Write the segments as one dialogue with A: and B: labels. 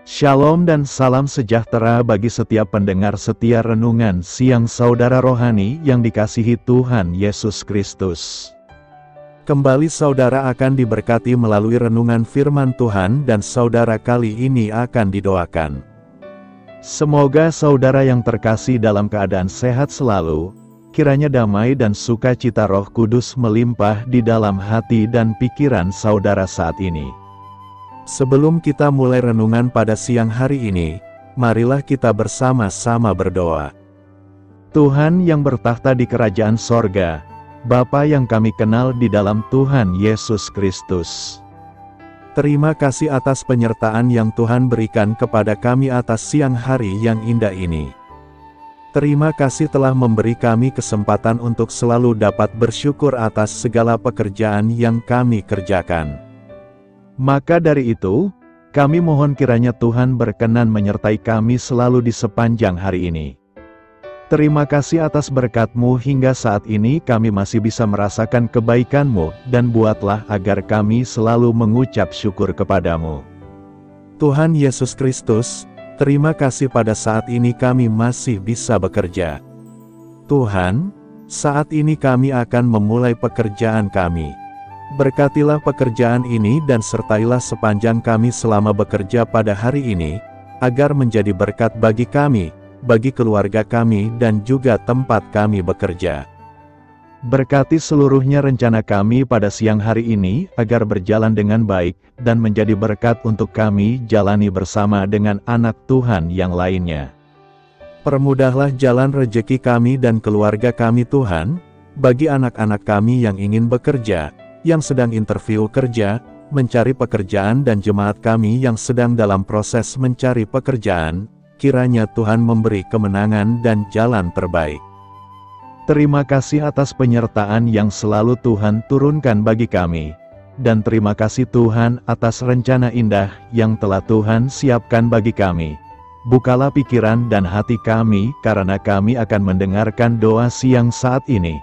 A: Shalom dan salam sejahtera bagi setiap pendengar setia renungan siang saudara rohani yang dikasihi Tuhan Yesus Kristus. Kembali saudara akan diberkati melalui renungan firman Tuhan dan saudara kali ini akan didoakan. Semoga saudara yang terkasih dalam keadaan sehat selalu, kiranya damai dan sukacita Roh Kudus melimpah di dalam hati dan pikiran saudara saat ini. Sebelum kita mulai renungan pada siang hari ini, marilah kita bersama-sama berdoa. Tuhan yang bertahta di kerajaan sorga, Bapa yang kami kenal di dalam Tuhan Yesus Kristus. Terima kasih atas penyertaan yang Tuhan berikan kepada kami atas siang hari yang indah ini. Terima kasih telah memberi kami kesempatan untuk selalu dapat bersyukur atas segala pekerjaan yang kami kerjakan. Maka dari itu, kami mohon kiranya Tuhan berkenan menyertai kami selalu di sepanjang hari ini. Terima kasih atas berkat-Mu hingga saat ini kami masih bisa merasakan kebaikan-Mu, dan buatlah agar kami selalu mengucap syukur kepadamu. Tuhan Yesus Kristus, terima kasih pada saat ini kami masih bisa bekerja. Tuhan, saat ini kami akan memulai pekerjaan kami. Berkatilah pekerjaan ini dan sertailah sepanjang kami selama bekerja pada hari ini, agar menjadi berkat bagi kami, bagi keluarga kami dan juga tempat kami bekerja. Berkati seluruhnya rencana kami pada siang hari ini, agar berjalan dengan baik, dan menjadi berkat untuk kami jalani bersama dengan anak Tuhan yang lainnya. Permudahlah jalan rejeki kami dan keluarga kami Tuhan, bagi anak-anak kami yang ingin bekerja, yang sedang interview kerja, mencari pekerjaan dan jemaat kami yang sedang dalam proses mencari pekerjaan, kiranya Tuhan memberi kemenangan dan jalan terbaik. Terima kasih atas penyertaan yang selalu Tuhan turunkan bagi kami, dan terima kasih Tuhan atas rencana indah yang telah Tuhan siapkan bagi kami. Bukalah pikiran dan hati kami karena kami akan mendengarkan doa siang saat ini.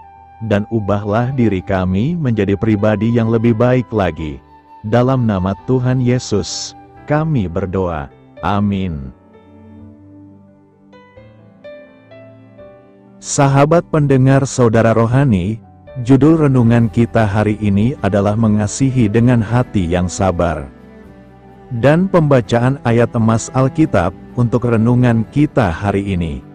A: Dan ubahlah diri kami menjadi pribadi yang lebih baik lagi. Dalam nama Tuhan Yesus, kami berdoa. Amin. Sahabat pendengar saudara rohani, judul renungan kita hari ini adalah mengasihi dengan hati yang sabar. Dan pembacaan ayat emas Alkitab untuk renungan kita hari ini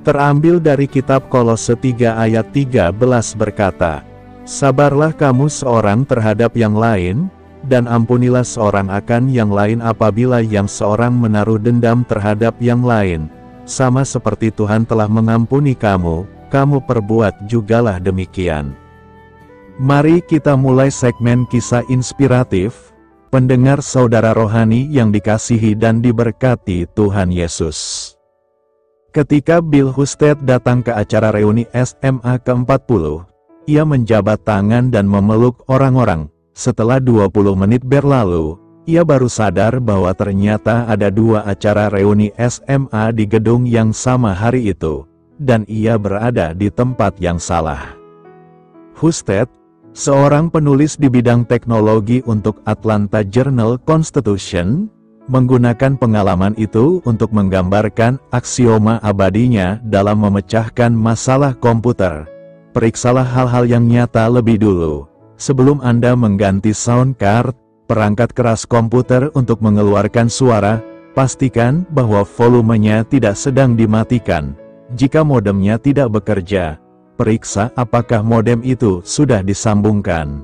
A: terambil dari kitab Kolose 3 ayat 13 berkata, "Sabarlah kamu seorang terhadap yang lain, dan ampunilah seorang akan yang lain apabila yang seorang menaruh dendam terhadap yang lain. Sama seperti Tuhan telah mengampuni kamu, kamu perbuat jugalah demikian." Mari kita mulai segmen kisah inspiratif, pendengar saudara rohani yang dikasihi dan diberkati Tuhan Yesus. Ketika Bill Husted datang ke acara reuni SMA ke-40, ia menjabat tangan dan memeluk orang-orang. Setelah 20 menit berlalu, ia baru sadar bahwa ternyata ada 2 acara reuni SMA di gedung yang sama hari itu, dan ia berada di tempat yang salah. Husted, seorang penulis di bidang teknologi untuk Atlanta Journal-Constitution, menggunakan pengalaman itu untuk menggambarkan aksioma abadinya dalam memecahkan masalah komputer. Periksalah hal-hal yang nyata lebih dulu. Sebelum Anda mengganti sound card, perangkat keras komputer untuk mengeluarkan suara, pastikan bahwa volumenya tidak sedang dimatikan. Jika modemnya tidak bekerja, periksa apakah modem itu sudah disambungkan.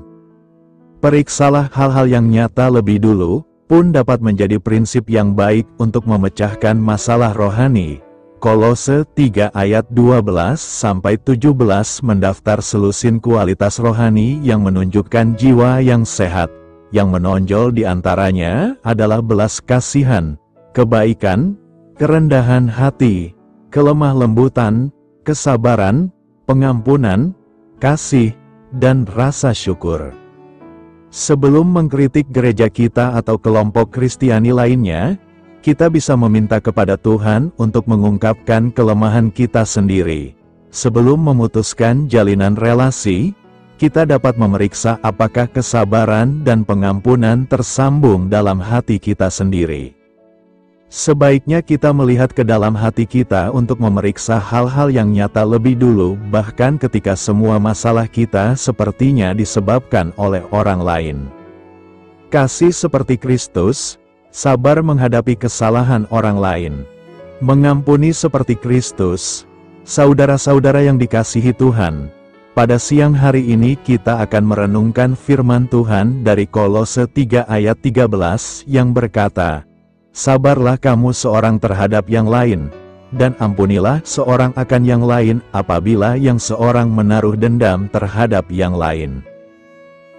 A: Periksalah hal-hal yang nyata lebih dulu, pun dapat menjadi prinsip yang baik untuk memecahkan masalah rohani. Kolose 3 ayat 12-17 mendaftar selusin kualitas rohani yang menunjukkan jiwa yang sehat. Yang menonjol di antaranya adalah belas kasihan, kebaikan, kerendahan hati, kelemah lembutan, kesabaran, pengampunan, kasih, dan rasa syukur. Sebelum mengkritik gereja kita atau kelompok Kristiani lainnya, kita bisa meminta kepada Tuhan untuk mengungkapkan kelemahan kita sendiri. Sebelum memutuskan jalinan relasi, kita dapat memeriksa apakah kesabaran dan pengampunan tersambung dalam hati kita sendiri. Sebaiknya kita melihat ke dalam hati kita untuk memeriksa hal-hal yang nyata lebih dulu, bahkan ketika semua masalah kita sepertinya disebabkan oleh orang lain. Kasih seperti Kristus, sabar menghadapi kesalahan orang lain. Mengampuni seperti Kristus. Saudara-saudara yang dikasihi Tuhan, pada siang hari ini kita akan merenungkan firman Tuhan dari Kolose 3 ayat 13 yang berkata, "Sabarlah kamu seorang terhadap yang lain, dan ampunilah seorang akan yang lain apabila yang seorang menaruh dendam terhadap yang lain.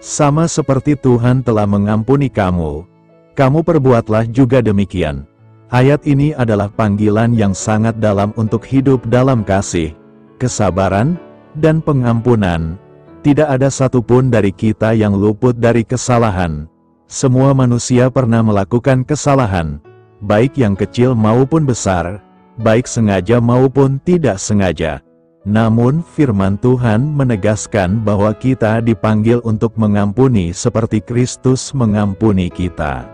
A: Sama seperti Tuhan telah mengampuni kamu, kamu perbuatlah juga demikian." Ayat ini adalah panggilan yang sangat dalam untuk hidup dalam kasih, kesabaran, dan pengampunan. Tidak ada satupun dari kita yang luput dari kesalahan. Semua manusia pernah melakukan kesalahan, baik yang kecil maupun besar, baik sengaja maupun tidak sengaja. Namun firman Tuhan menegaskan bahwa kita dipanggil untuk mengampuni seperti Kristus mengampuni kita.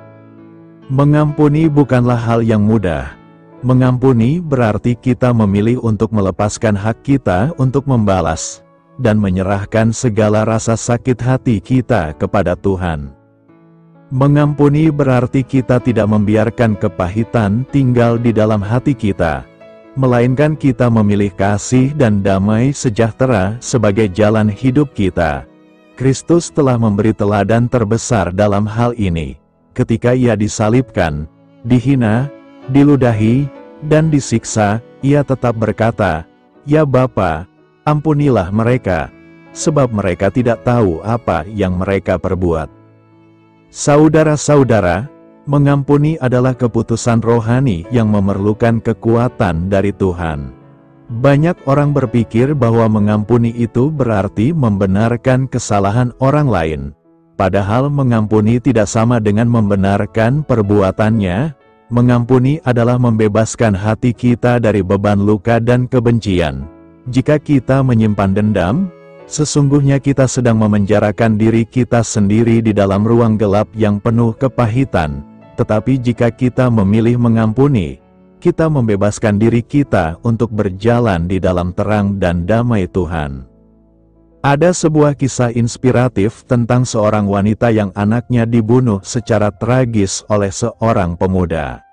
A: Mengampuni bukanlah hal yang mudah. Mengampuni berarti kita memilih untuk melepaskan hak kita untuk membalas, dan menyerahkan segala rasa sakit hati kita kepada Tuhan. Mengampuni berarti kita tidak membiarkan kepahitan tinggal di dalam hati kita, melainkan kita memilih kasih dan damai sejahtera sebagai jalan hidup kita. Kristus telah memberi teladan terbesar dalam hal ini. Ketika ia disalibkan, dihina, diludahi, dan disiksa, ia tetap berkata, "Ya Bapa, ampunilah mereka, sebab mereka tidak tahu apa yang mereka perbuat." Saudara-saudara, mengampuni adalah keputusan rohani yang memerlukan kekuatan dari Tuhan. Banyak orang berpikir bahwa mengampuni itu berarti membenarkan kesalahan orang lain. Padahal mengampuni tidak sama dengan membenarkan perbuatannya. Mengampuni adalah membebaskan hati kita dari beban luka dan kebencian. Jika kita menyimpan dendam, sesungguhnya kita sedang memenjarakan diri kita sendiri di dalam ruang gelap yang penuh kepahitan. Tetapi jika kita memilih mengampuni, kita membebaskan diri kita untuk berjalan di dalam terang dan damai Tuhan. Ada sebuah kisah inspiratif tentang seorang wanita yang anaknya dibunuh secara tragis oleh seorang pemuda.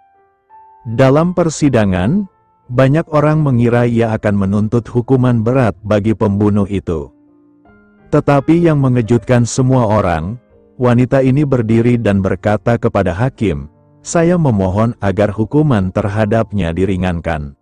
A: Dalam persidangan, banyak orang mengira ia akan menuntut hukuman berat bagi pembunuh itu. Tetapi yang mengejutkan semua orang, wanita ini berdiri dan berkata kepada hakim, "Saya memohon agar hukuman terhadapnya diringankan.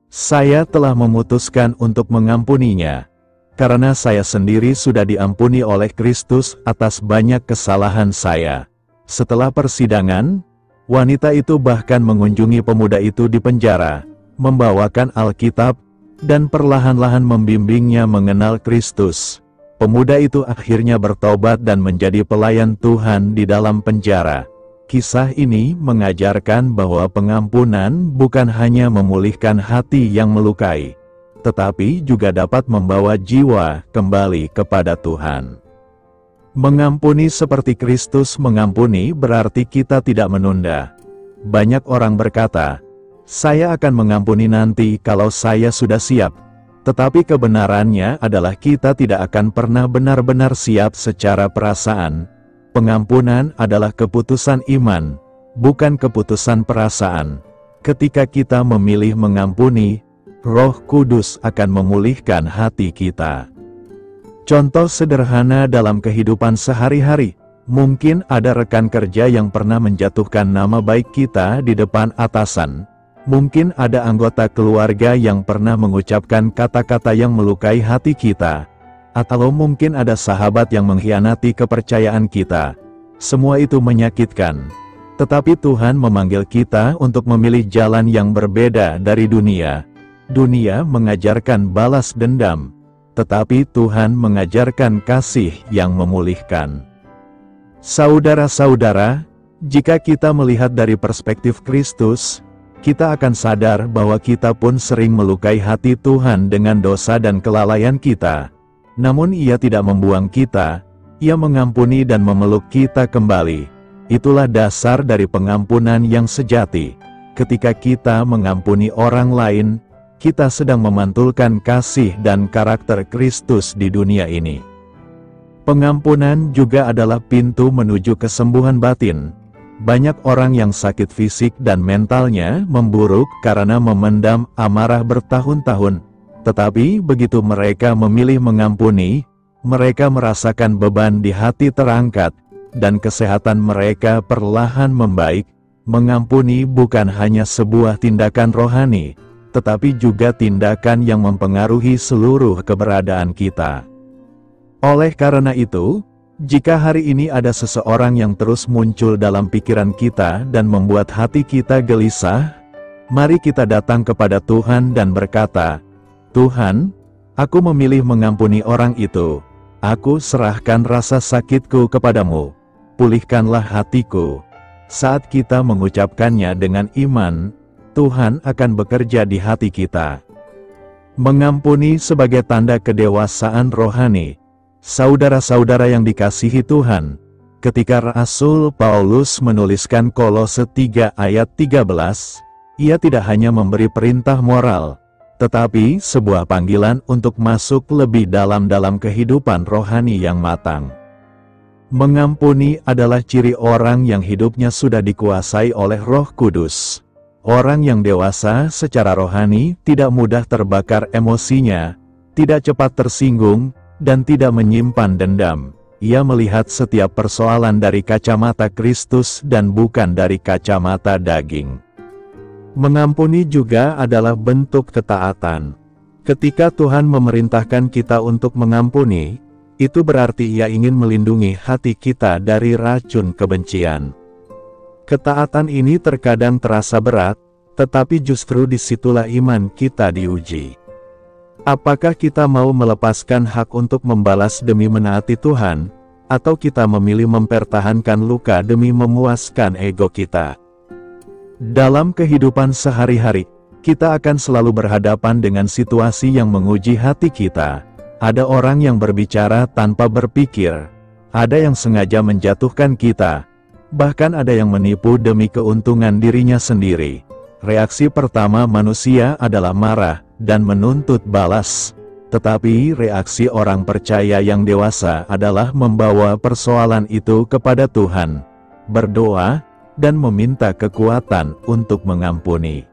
A: Saya telah memutuskan untuk mengampuninya, karena saya sendiri sudah diampuni oleh Kristus atas banyak kesalahan saya." Setelah persidangan, wanita itu bahkan mengunjungi pemuda itu di penjara, membawakan Alkitab, dan perlahan-lahan membimbingnya mengenal Kristus. Pemuda itu akhirnya bertobat dan menjadi pelayan Tuhan di dalam penjara. Kisah ini mengajarkan bahwa pengampunan bukan hanya memulihkan hati yang melukai, tetapi juga dapat membawa jiwa kembali kepada Tuhan. Mengampuni seperti Kristus mengampuni berarti kita tidak menunda. Banyak orang berkata, "Saya akan mengampuni nanti kalau saya sudah siap." Tetapi kebenarannya adalah kita tidak akan pernah benar-benar siap secara perasaan. Pengampunan adalah keputusan iman, bukan keputusan perasaan. Ketika kita memilih mengampuni, Roh Kudus akan memulihkan hati kita. Contoh sederhana dalam kehidupan sehari-hari, mungkin ada rekan kerja yang pernah menjatuhkan nama baik kita di depan atasan. Mungkin ada anggota keluarga yang pernah mengucapkan kata-kata yang melukai hati kita. Atau mungkin ada sahabat yang mengkhianati kepercayaan kita. Semua itu menyakitkan. Tetapi Tuhan memanggil kita untuk memilih jalan yang berbeda dari dunia. Dunia mengajarkan balas dendam, tetapi Tuhan mengajarkan kasih yang memulihkan. Saudara-saudara, jika kita melihat dari perspektif Kristus, kita akan sadar bahwa kita pun sering melukai hati Tuhan dengan dosa dan kelalaian kita. Namun Ia tidak membuang kita, Ia mengampuni dan memeluk kita kembali. Itulah dasar dari pengampunan yang sejati. ketika kita mengampuni orang lain, kita sedang memantulkan kasih dan karakter Kristus di dunia ini. Pengampunan juga adalah pintu menuju kesembuhan batin. Banyak orang yang sakit fisik dan mentalnya memburuk karena memendam amarah bertahun-tahun. Tetapi begitu mereka memilih mengampuni, mereka merasakan beban di hati terangkat, dan kesehatan mereka perlahan membaik. Mengampuni bukan hanya sebuah tindakan rohani, tetapi juga tindakan yang mempengaruhi seluruh keberadaan kita. Oleh karena itu, jika hari ini ada seseorang yang terus muncul dalam pikiran kita dan membuat hati kita gelisah, mari kita datang kepada Tuhan dan berkata, "Tuhan, aku memilih mengampuni orang itu. Aku serahkan rasa sakitku kepadamu. Pulihkanlah hatiku." Saat kita mengucapkannya dengan iman, Tuhan akan bekerja di hati kita. Mengampuni sebagai tanda kedewasaan rohani. Saudara-saudara yang dikasihi Tuhan, ketika Rasul Paulus menuliskan Kolose 3 ayat 13, ia tidak hanya memberi perintah moral, tetapi sebuah panggilan untuk masuk lebih dalam kehidupan rohani yang matang. Mengampuni adalah ciri orang yang hidupnya sudah dikuasai oleh Roh Kudus. Orang yang dewasa secara rohani tidak mudah terbakar emosinya, tidak cepat tersinggung, dan tidak menyimpan dendam. Ia melihat setiap persoalan dari kacamata Kristus dan bukan dari kacamata daging. Mengampuni juga adalah bentuk ketaatan. Ketika Tuhan memerintahkan kita untuk mengampuni, itu berarti Ia ingin melindungi hati kita dari racun kebencian. Ketaatan ini terkadang terasa berat, tetapi justru disitulah iman kita diuji. Apakah kita mau melepaskan hak untuk membalas demi menaati Tuhan, atau kita memilih mempertahankan luka demi memuaskan ego kita? Dalam kehidupan sehari-hari, kita akan selalu berhadapan dengan situasi yang menguji hati kita. Ada orang yang berbicara tanpa berpikir, ada yang sengaja menjatuhkan kita, bahkan ada yang menipu demi keuntungan dirinya sendiri. Reaksi pertama manusia adalah marah dan menuntut balas. Tetapi reaksi orang percaya yang dewasa adalah membawa persoalan itu kepada Tuhan, berdoa, dan meminta kekuatan untuk mengampuni.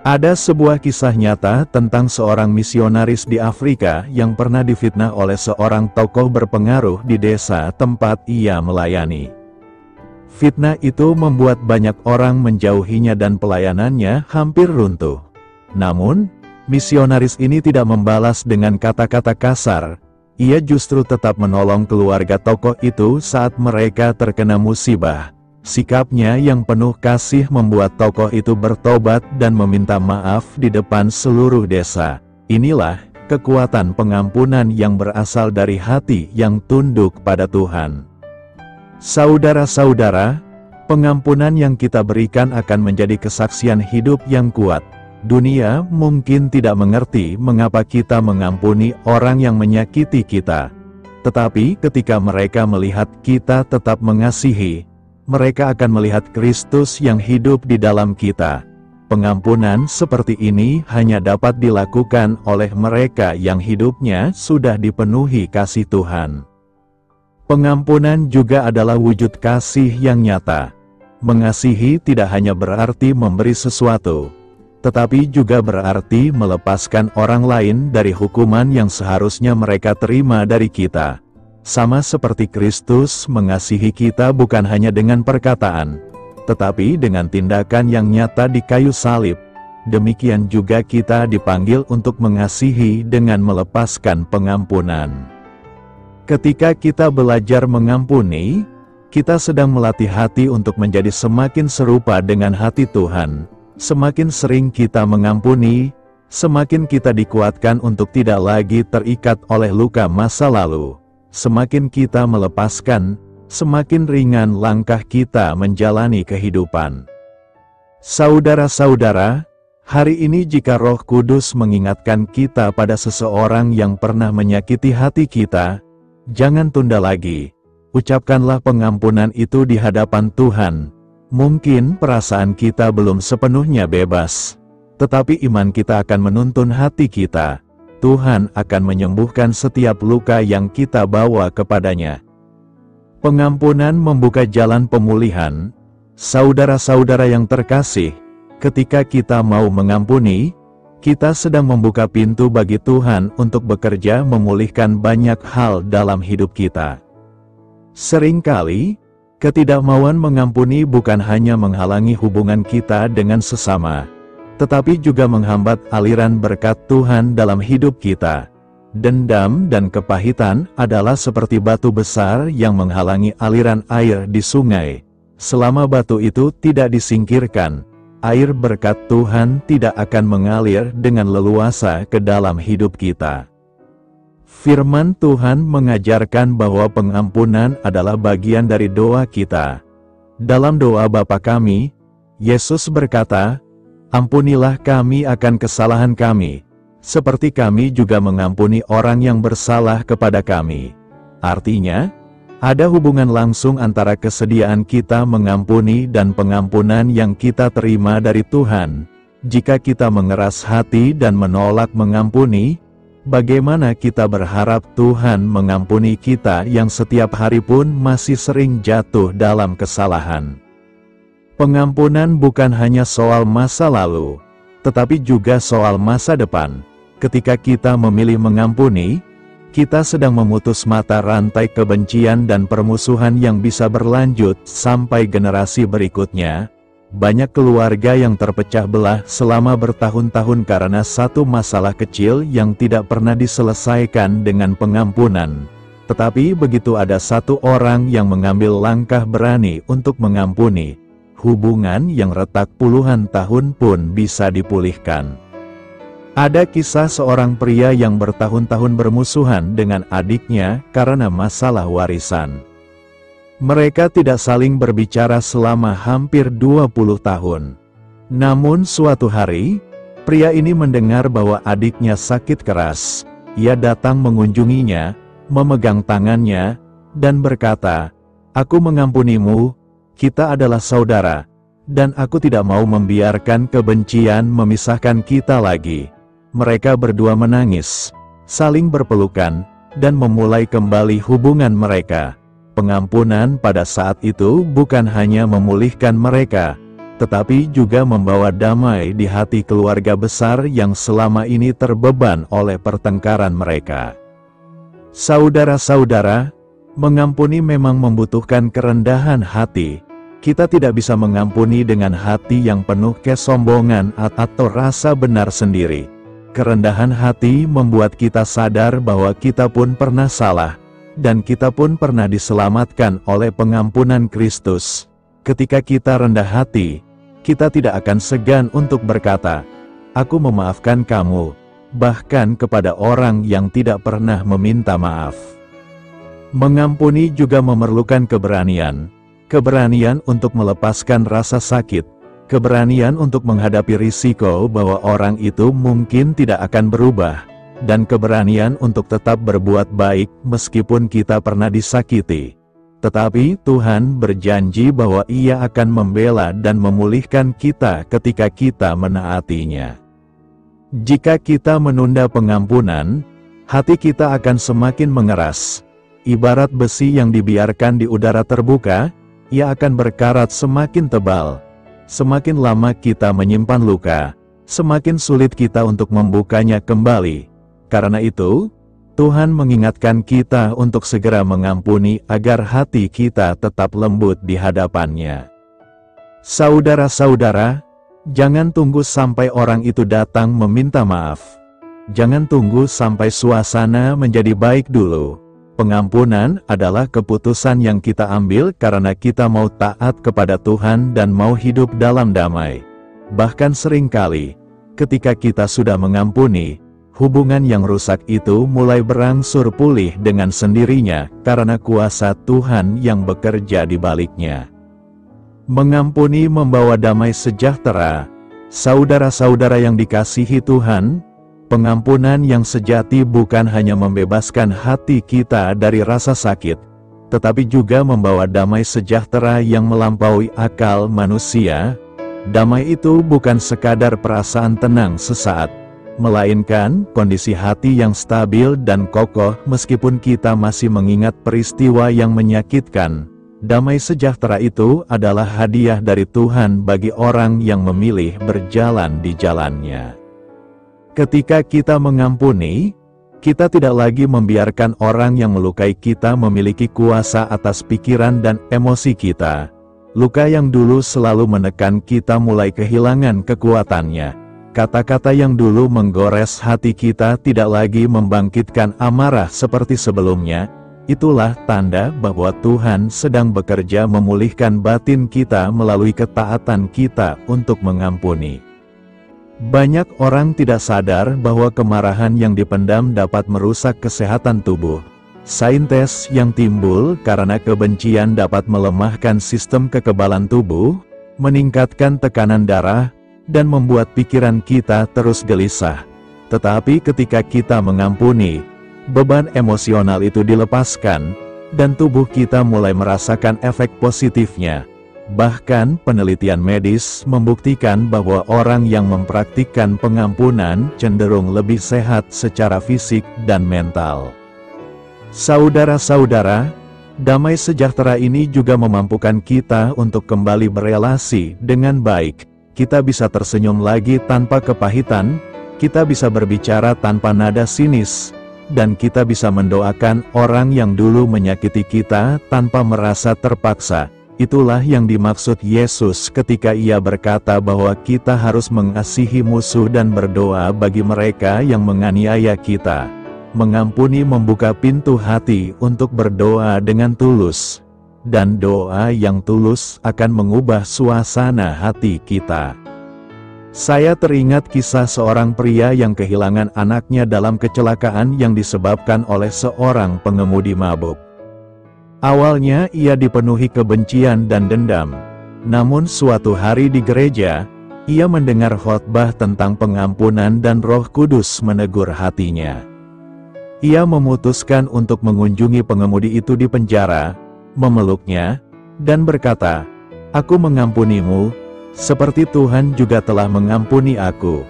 A: Ada sebuah kisah nyata tentang seorang misionaris di Afrika yang pernah difitnah oleh seorang tokoh berpengaruh di desa tempat ia melayani. Fitnah itu membuat banyak orang menjauhinya dan pelayanannya hampir runtuh. Namun, misionaris ini tidak membalas dengan kata-kata kasar. Ia justru tetap menolong keluarga tokoh itu saat mereka terkena musibah. Sikapnya yang penuh kasih membuat tokoh itu bertobat dan meminta maaf di depan seluruh desa. Inilah kekuatan pengampunan yang berasal dari hati yang tunduk pada Tuhan. Saudara-saudara, pengampunan yang kita berikan akan menjadi kesaksian hidup yang kuat. Dunia mungkin tidak mengerti mengapa kita mengampuni orang yang menyakiti kita. Tetapi ketika mereka melihat kita tetap mengasihi, mereka akan melihat Kristus yang hidup di dalam kita. Pengampunan seperti ini hanya dapat dilakukan oleh mereka yang hidupnya sudah dipenuhi kasih Tuhan. Pengampunan juga adalah wujud kasih yang nyata. Mengasihi tidak hanya berarti memberi sesuatu, tetapi juga berarti melepaskan orang lain dari hukuman yang seharusnya mereka terima dari kita. Sama seperti Kristus mengasihi kita bukan hanya dengan perkataan, tetapi dengan tindakan yang nyata di kayu salib. Demikian juga kita dipanggil untuk mengasihi dengan melepaskan pengampunan. Ketika kita belajar mengampuni, kita sedang melatih hati untuk menjadi semakin serupa dengan hati Tuhan. Semakin sering kita mengampuni, semakin kita dikuatkan untuk tidak lagi terikat oleh luka masa lalu. Semakin kita melepaskan, semakin ringan langkah kita menjalani kehidupan. Saudara-saudara, hari ini jika Roh Kudus mengingatkan kita pada seseorang yang pernah menyakiti hati kita, jangan tunda lagi. Ucapkanlah pengampunan itu di hadapan Tuhan. Mungkin perasaan kita belum sepenuhnya bebas, tetapi iman kita akan menuntun hati kita. Tuhan akan menyembuhkan setiap luka yang kita bawa kepadanya. Pengampunan membuka jalan pemulihan. Saudara-saudara yang terkasih, ketika kita mau mengampuni, kita sedang membuka pintu bagi Tuhan untuk bekerja memulihkan banyak hal dalam hidup kita. Seringkali, ketidakmauan mengampuni bukan hanya menghalangi hubungan kita dengan sesama, tetapi juga menghambat aliran berkat Tuhan dalam hidup kita. Dendam dan kepahitan adalah seperti batu besar yang menghalangi aliran air di sungai. Selama batu itu tidak disingkirkan, air berkat Tuhan tidak akan mengalir dengan leluasa ke dalam hidup kita. Firman Tuhan mengajarkan bahwa pengampunan adalah bagian dari doa kita. Dalam doa Bapa kami, Yesus berkata, "Ampunilah kami akan kesalahan kami, seperti kami juga mengampuni orang yang bersalah kepada kami." Artinya, ada hubungan langsung antara kesediaan kita mengampuni dan pengampunan yang kita terima dari Tuhan. Jika kita mengeras hati dan menolak mengampuni, bagaimana kita berharap Tuhan mengampuni kita yang setiap hari pun masih sering jatuh dalam kesalahan? Pengampunan bukan hanya soal masa lalu, tetapi juga soal masa depan. Ketika kita memilih mengampuni, kita sedang memutus mata rantai kebencian dan permusuhan yang bisa berlanjut sampai generasi berikutnya. Banyak keluarga yang terpecah belah selama bertahun-tahun karena satu masalah kecil yang tidak pernah diselesaikan dengan pengampunan. Tetapi begitu ada satu orang yang mengambil langkah berani untuk mengampuni, hubungan yang retak puluhan tahun pun bisa dipulihkan. Ada kisah seorang pria yang bertahun-tahun bermusuhan dengan adiknya karena masalah warisan. Mereka tidak saling berbicara selama hampir 20 tahun. Namun suatu hari, pria ini mendengar bahwa adiknya sakit keras. Ia datang mengunjunginya, memegang tangannya, dan berkata, "Aku mengampunimu, kita adalah saudara, dan aku tidak mau membiarkan kebencian memisahkan kita lagi." Mereka berdua menangis, saling berpelukan, dan memulai kembali hubungan mereka. Pengampunan pada saat itu bukan hanya memulihkan mereka, tetapi juga membawa damai di hati keluarga besar yang selama ini terbeban oleh pertengkaran mereka. Saudara-saudara, mengampuni memang membutuhkan kerendahan hati. Kita tidak bisa mengampuni dengan hati yang penuh kesombongan atau rasa benar sendiri. Kerendahan hati membuat kita sadar bahwa kita pun pernah salah, dan kita pun pernah diselamatkan oleh pengampunan Kristus. Ketika kita rendah hati, kita tidak akan segan untuk berkata, "Aku memaafkan kamu," bahkan kepada orang yang tidak pernah meminta maaf. Mengampuni juga memerlukan keberanian. Keberanian untuk melepaskan rasa sakit, keberanian untuk menghadapi risiko bahwa orang itu mungkin tidak akan berubah, dan keberanian untuk tetap berbuat baik meskipun kita pernah disakiti. Tetapi Tuhan berjanji bahwa Ia akan membela dan memulihkan kita ketika kita menaatinya. Jika kita menunda pengampunan, hati kita akan semakin mengeras. Ibarat besi yang dibiarkan di udara terbuka, ia akan berkarat semakin tebal. Semakin lama kita menyimpan luka, semakin sulit kita untuk membukanya kembali. Karena itu, Tuhan mengingatkan kita untuk segera mengampuni agar hati kita tetap lembut di hadapan-Nya. Saudara-saudara, jangan tunggu sampai orang itu datang meminta maaf. Jangan tunggu sampai suasana menjadi baik dulu. Pengampunan adalah keputusan yang kita ambil karena kita mau taat kepada Tuhan dan mau hidup dalam damai. Bahkan seringkali, ketika kita sudah mengampuni, hubungan yang rusak itu mulai berangsur pulih dengan sendirinya karena kuasa Tuhan yang bekerja di baliknya. Mengampuni membawa damai sejahtera. Saudara-saudara yang dikasihi Tuhan, pengampunan yang sejati bukan hanya membebaskan hati kita dari rasa sakit, tetapi juga membawa damai sejahtera yang melampaui akal manusia. Damai itu bukan sekadar perasaan tenang sesaat, melainkan kondisi hati yang stabil dan kokoh meskipun kita masih mengingat peristiwa yang menyakitkan. Damai sejahtera itu adalah hadiah dari Tuhan bagi orang yang memilih berjalan di jalan-Nya. Ketika kita mengampuni, kita tidak lagi membiarkan orang yang melukai kita memiliki kuasa atas pikiran dan emosi kita. Luka yang dulu selalu menekan kita mulai kehilangan kekuatannya. Kata-kata yang dulu menggores hati kita tidak lagi membangkitkan amarah seperti sebelumnya. Itulah tanda bahwa Tuhan sedang bekerja memulihkan batin kita melalui ketaatan kita untuk mengampuni. Banyak orang tidak sadar bahwa kemarahan yang dipendam dapat merusak kesehatan tubuh. Saintes yang timbul karena kebencian dapat melemahkan sistem kekebalan tubuh, meningkatkan tekanan darah, dan membuat pikiran kita terus gelisah. Tetapi ketika kita mengampuni, beban emosional itu dilepaskan, dan tubuh kita mulai merasakan efek positifnya. Bahkan penelitian medis membuktikan bahwa orang yang mempraktikkan pengampunan cenderung lebih sehat secara fisik dan mental. Saudara-saudara, damai sejahtera ini juga memampukan kita untuk kembali berelasi dengan baik. Kita bisa tersenyum lagi tanpa kepahitan, kita bisa berbicara tanpa nada sinis, dan kita bisa mendoakan orang yang dulu menyakiti kita tanpa merasa terpaksa. Itulah yang dimaksud Yesus ketika Ia berkata bahwa kita harus mengasihi musuh dan berdoa bagi mereka yang menganiaya kita. Mengampuni membuka pintu hati untuk berdoa dengan tulus, dan doa yang tulus akan mengubah suasana hati kita. Saya teringat kisah seorang pria yang kehilangan anaknya dalam kecelakaan yang disebabkan oleh seorang pengemudi mabuk. Awalnya ia dipenuhi kebencian dan dendam. Namun suatu hari di gereja, ia mendengar khotbah tentang pengampunan dan Roh Kudus menegur hatinya. Ia memutuskan untuk mengunjungi pengemudi itu di penjara, memeluknya, dan berkata, "Aku mengampunimu, seperti Tuhan juga telah mengampuni aku."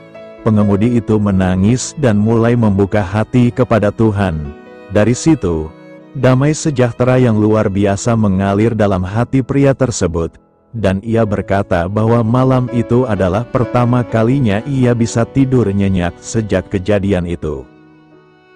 A: Pengemudi itu menangis dan mulai membuka hati kepada Tuhan. Dari situ, damai sejahtera yang luar biasa mengalir dalam hati pria tersebut, dan ia berkata bahwa malam itu adalah pertama kalinya ia bisa tidur nyenyak sejak kejadian itu.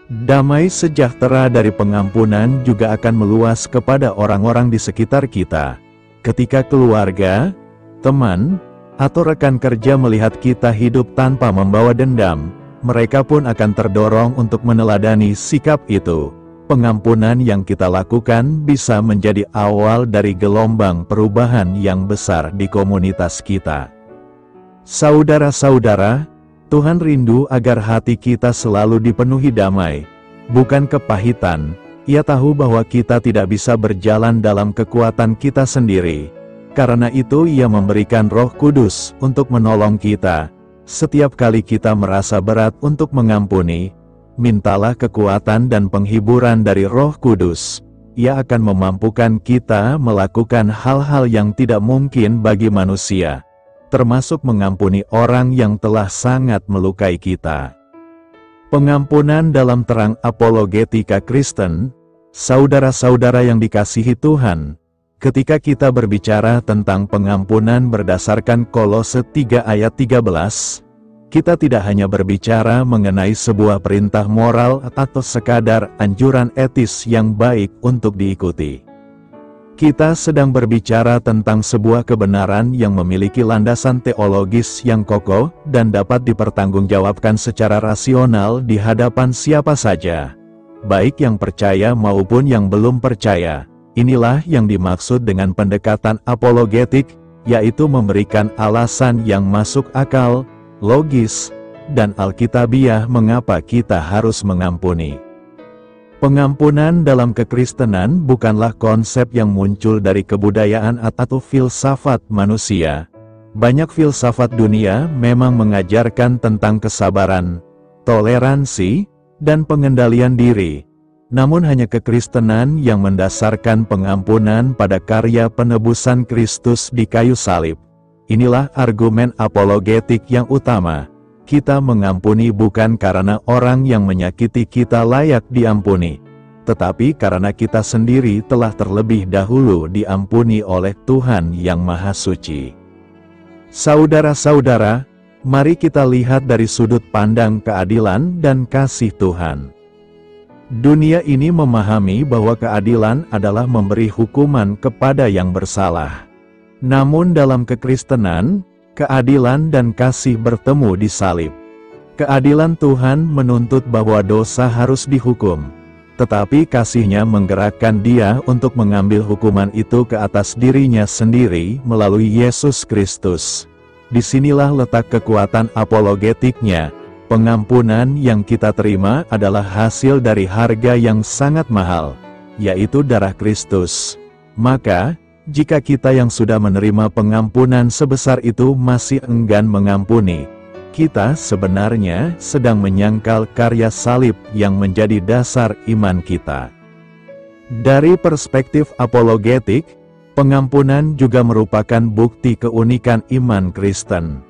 A: Damai sejahtera dari pengampunan juga akan meluas kepada orang-orang di sekitar kita. Ketika keluarga, teman, atau rekan kerja melihat kita hidup tanpa membawa dendam, mereka pun akan terdorong untuk meneladani sikap itu. Pengampunan yang kita lakukan bisa menjadi awal dari gelombang perubahan yang besar di komunitas kita. Saudara-saudara, Tuhan rindu agar hati kita selalu dipenuhi damai, bukan kepahitan. Ia tahu bahwa kita tidak bisa berjalan dalam kekuatan kita sendiri. Karena itu Ia memberikan Roh Kudus untuk menolong kita. Setiap kali kita merasa berat untuk mengampuni, mintalah kekuatan dan penghiburan dari Roh Kudus. Ia akan memampukan kita melakukan hal-hal yang tidak mungkin bagi manusia, termasuk mengampuni orang yang telah sangat melukai kita. Pengampunan dalam terang apologetika Kristen. Saudara-saudara yang dikasihi Tuhan, ketika kita berbicara tentang pengampunan berdasarkan Kolose 3 ayat 13, kita tidak hanya berbicara mengenai sebuah perintah moral atau sekadar anjuran etis yang baik untuk diikuti. Kita sedang berbicara tentang sebuah kebenaran yang memiliki landasan teologis yang kokoh dan dapat dipertanggungjawabkan secara rasional di hadapan siapa saja, baik yang percaya maupun yang belum percaya. Inilah yang dimaksud dengan pendekatan apologetik, yaitu memberikan alasan yang masuk akal, logis, dan alkitabiah mengapa kita harus mengampuni. Pengampunan dalam kekristenan bukanlah konsep yang muncul dari kebudayaan atau filsafat manusia. Banyak filsafat dunia memang mengajarkan tentang kesabaran, toleransi, dan pengendalian diri. Namun hanya kekristenan yang mendasarkan pengampunan pada karya penebusan Kristus di kayu salib. Inilah argumen apologetik yang utama. Kita mengampuni bukan karena orang yang menyakiti kita layak diampuni, tetapi karena kita sendiri telah terlebih dahulu diampuni oleh Tuhan yang Maha Suci. Saudara-saudara, mari kita lihat dari sudut pandang keadilan dan kasih Tuhan. Dunia ini memahami bahwa keadilan adalah memberi hukuman kepada yang bersalah. Namun dalam kekristenan, keadilan dan kasih bertemu di salib. Keadilan Tuhan menuntut bahwa dosa harus dihukum, tetapi kasih-Nya menggerakkan Dia untuk mengambil hukuman itu ke atas dirinya sendiri melalui Yesus Kristus. Disinilah letak kekuatan apologetiknya. Pengampunan yang kita terima adalah hasil dari harga yang sangat mahal, yaitu darah Kristus. Maka, jika kita yang sudah menerima pengampunan sebesar itu masih enggan mengampuni, kita sebenarnya sedang menyangkal karya salib yang menjadi dasar iman kita. Dari perspektif apologetik, pengampunan juga merupakan bukti keunikan iman Kristen.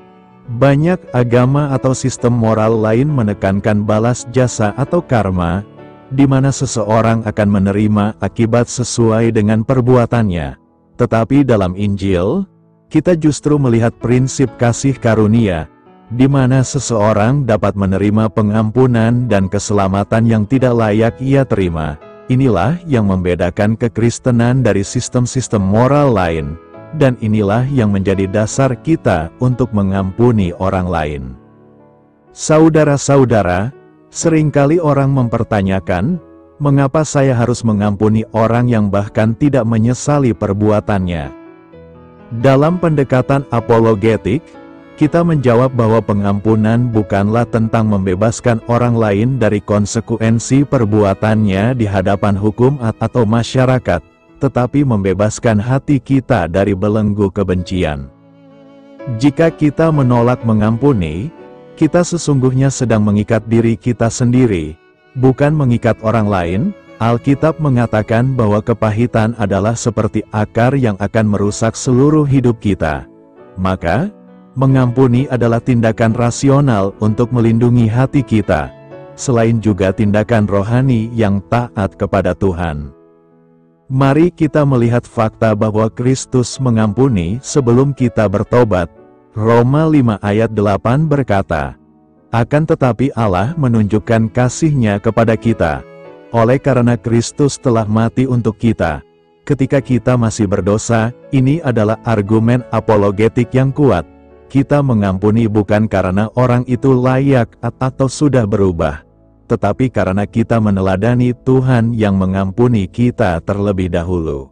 A: Banyak agama atau sistem moral lain menekankan balas jasa atau karma, di mana seseorang akan menerima akibat sesuai dengan perbuatannya. Tetapi dalam Injil, kita justru melihat prinsip kasih karunia, di mana seseorang dapat menerima pengampunan dan keselamatan yang tidak layak ia terima. Inilah yang membedakan kekristenan dari sistem-sistem moral lain, dan inilah yang menjadi dasar kita untuk mengampuni orang lain. Saudara-saudara, seringkali orang mempertanyakan, mengapa saya harus mengampuni orang yang bahkan tidak menyesali perbuatannya? Dalam pendekatan apologetik, kita menjawab bahwa pengampunan bukanlah tentang membebaskan orang lain dari konsekuensi perbuatannya di hadapan hukum atau masyarakat, tetapi membebaskan hati kita dari belenggu kebencian. Jika kita menolak mengampuni, kita sesungguhnya sedang mengikat diri kita sendiri, bukan mengikat orang lain. Alkitab mengatakan bahwa kepahitan adalah seperti akar yang akan merusak seluruh hidup kita. Maka, mengampuni adalah tindakan rasional untuk melindungi hati kita, selain juga tindakan rohani yang taat kepada Tuhan. Mari kita melihat fakta bahwa Kristus mengampuni sebelum kita bertobat. Roma 5 ayat 8 berkata, "Akan tetapi Allah menunjukkan kasih-Nya kepada kita, oleh karena Kristus telah mati untuk kita, ketika kita masih berdosa." Ini adalah argumen apologetik yang kuat. Kita mengampuni bukan karena orang itu layak atau sudah berubah, tetapi karena kita meneladani Tuhan yang mengampuni kita terlebih dahulu.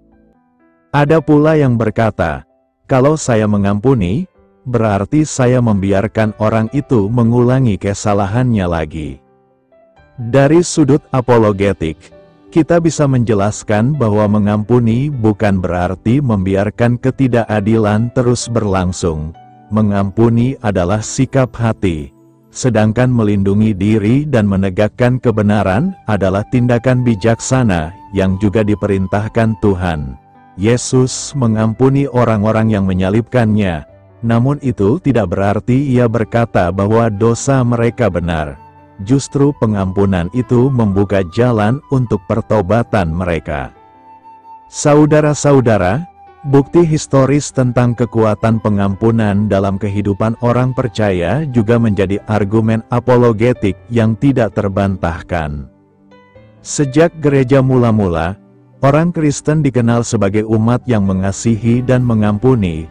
A: Ada pula yang berkata, kalau saya mengampuni, berarti saya membiarkan orang itu mengulangi kesalahannya lagi. Dari sudut apologetik, kita bisa menjelaskan bahwa mengampuni bukan berarti membiarkan ketidakadilan terus berlangsung. Mengampuni adalah sikap hati, sedangkan melindungi diri dan menegakkan kebenaran adalah tindakan bijaksana yang juga diperintahkan Tuhan. Yesus mengampuni orang-orang yang menyalibkannya, namun itu tidak berarti ia berkata bahwa dosa mereka benar. Justru pengampunan itu membuka jalan untuk pertobatan mereka. Saudara-saudara, bukti historis tentang kekuatan pengampunan dalam kehidupan orang percaya juga menjadi argumen apologetik yang tidak terbantahkan. Sejak gereja mula-mula, orang Kristen dikenal sebagai umat yang mengasihi dan mengampuni,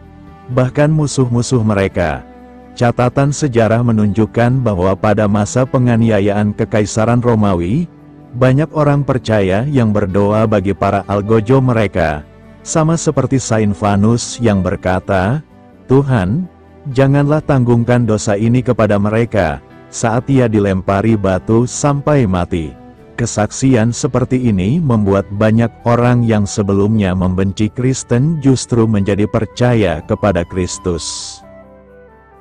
A: bahkan musuh-musuh mereka. Catatan sejarah menunjukkan bahwa pada masa penganiayaan Kekaisaran Romawi, banyak orang percaya yang berdoa bagi para algojo mereka. Sama seperti Saint Vanus yang berkata, "Tuhan, janganlah tanggungkan dosa ini kepada mereka," saat ia dilempari batu sampai mati. Kesaksian seperti ini membuat banyak orang yang sebelumnya membenci Kristen justru menjadi percaya kepada Kristus.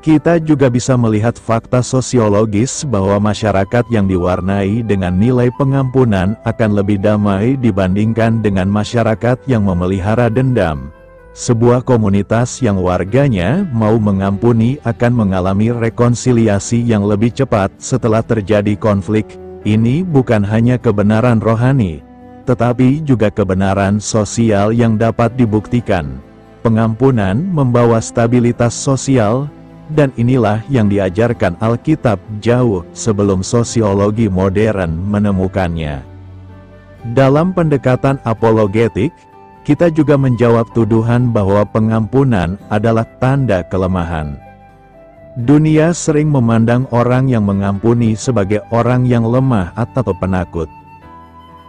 A: Kita juga bisa melihat fakta sosiologis bahwa masyarakat yang diwarnai dengan nilai pengampunan akan lebih damai dibandingkan dengan masyarakat yang memelihara dendam. Sebuah komunitas yang warganya mau mengampuni akan mengalami rekonsiliasi yang lebih cepat setelah terjadi konflik. Ini bukan hanya kebenaran rohani, tetapi juga kebenaran sosial yang dapat dibuktikan. Pengampunan membawa stabilitas sosial, dan inilah yang diajarkan Alkitab jauh sebelum sosiologi modern menemukannya. Dalam pendekatan apologetik, kita juga menjawab tuduhan bahwa pengampunan adalah tanda kelemahan. Dunia sering memandang orang yang mengampuni sebagai orang yang lemah atau penakut.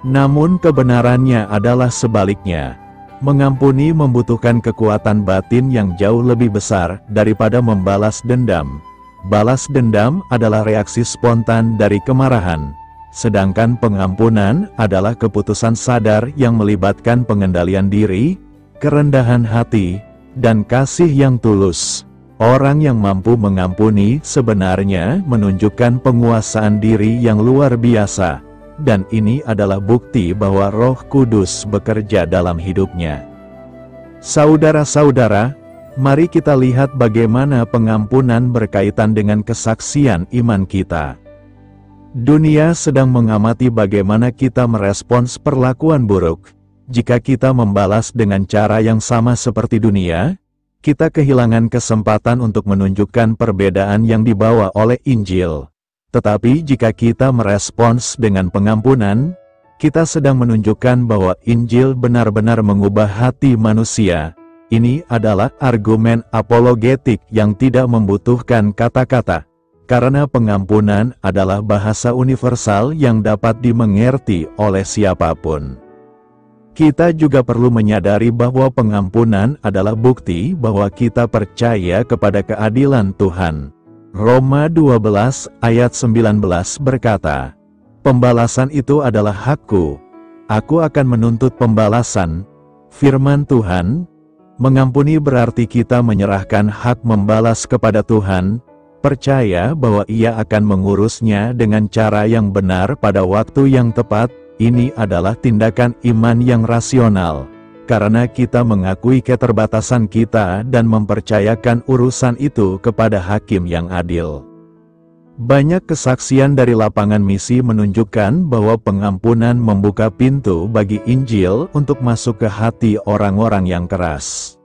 A: Namun kebenarannya adalah sebaliknya. Mengampuni membutuhkan kekuatan batin yang jauh lebih besar daripada membalas dendam. Balas dendam adalah reaksi spontan dari kemarahan, sedangkan pengampunan adalah keputusan sadar yang melibatkan pengendalian diri, kerendahan hati, dan kasih yang tulus. Orang yang mampu mengampuni sebenarnya menunjukkan penguasaan diri yang luar biasa. Dan ini adalah bukti bahwa Roh Kudus bekerja dalam hidupnya. Saudara-saudara, mari kita lihat bagaimana pengampunan berkaitan dengan kesaksian iman kita. Dunia sedang mengamati bagaimana kita merespons perlakuan buruk. Jika kita membalas dengan cara yang sama seperti dunia, kita kehilangan kesempatan untuk menunjukkan perbedaan yang dibawa oleh Injil. Tetapi jika kita merespons dengan pengampunan, kita sedang menunjukkan bahwa Injil benar-benar mengubah hati manusia. Ini adalah argumen apologetik yang tidak membutuhkan kata-kata, karena pengampunan adalah bahasa universal yang dapat dimengerti oleh siapapun. Kita juga perlu menyadari bahwa pengampunan adalah bukti bahwa kita percaya kepada keadilan Tuhan. Roma 12 ayat 19 berkata, "Pembalasan itu adalah hakku, aku akan menuntut pembalasan." Firman Tuhan, mengampuni berarti kita menyerahkan hak membalas kepada Tuhan, percaya bahwa Ia akan mengurusnya dengan cara yang benar pada waktu yang tepat. Ini adalah tindakan iman yang rasional. Karena kita mengakui keterbatasan kita dan mempercayakan urusan itu kepada hakim yang adil. Banyak kesaksian dari lapangan misi menunjukkan bahwa pengampunan membuka pintu bagi Injil untuk masuk ke hati orang-orang yang keras.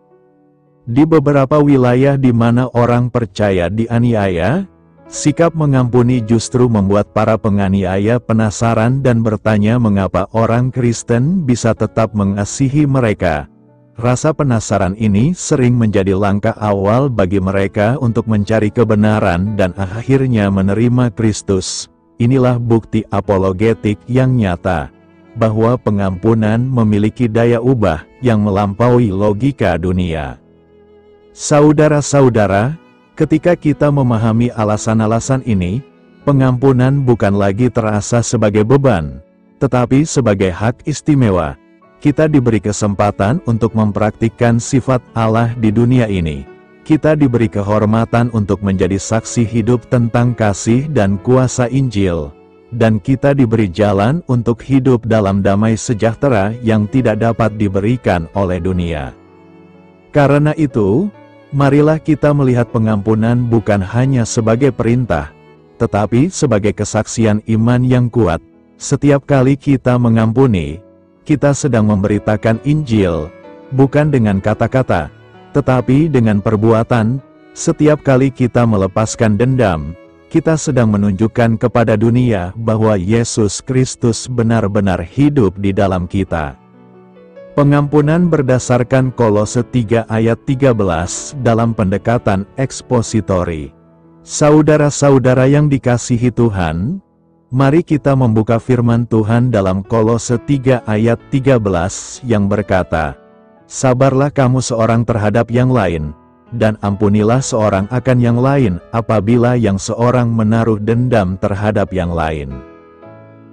A: Di beberapa wilayah di mana orang percaya dianiaya, sikap mengampuni justru membuat para penganiaya penasaran dan bertanya mengapa orang Kristen bisa tetap mengasihi mereka. Rasa penasaran ini sering menjadi langkah awal bagi mereka untuk mencari kebenaran dan akhirnya menerima Kristus. Inilah bukti apologetik yang nyata, bahwa pengampunan memiliki daya ubah yang melampaui logika dunia. Saudara-saudara, ketika kita memahami alasan-alasan ini, pengampunan bukan lagi terasa sebagai beban, tetapi sebagai hak istimewa. Kita diberi kesempatan untuk mempraktikkan sifat Allah di dunia ini. Kita diberi kehormatan untuk menjadi saksi hidup tentang kasih dan kuasa Injil. Dan kita diberi jalan untuk hidup dalam damai sejahtera yang tidak dapat diberikan oleh dunia. Karena itu, marilah kita melihat pengampunan bukan hanya sebagai perintah, tetapi sebagai kesaksian iman yang kuat. Setiap kali kita mengampuni, kita sedang memberitakan Injil, bukan dengan kata-kata, tetapi dengan perbuatan. Setiap kali kita melepaskan dendam, kita sedang menunjukkan kepada dunia bahwa Yesus Kristus benar-benar hidup di dalam kita. Pengampunan berdasarkan Kolose 3 ayat 13 dalam pendekatan ekspositori. Saudara-saudara yang dikasihi Tuhan, mari kita membuka firman Tuhan dalam Kolose 3 ayat 13 yang berkata, "Sabarlah kamu seorang terhadap yang lain, dan ampunilah seorang akan yang lain apabila yang seorang menaruh dendam terhadap yang lain.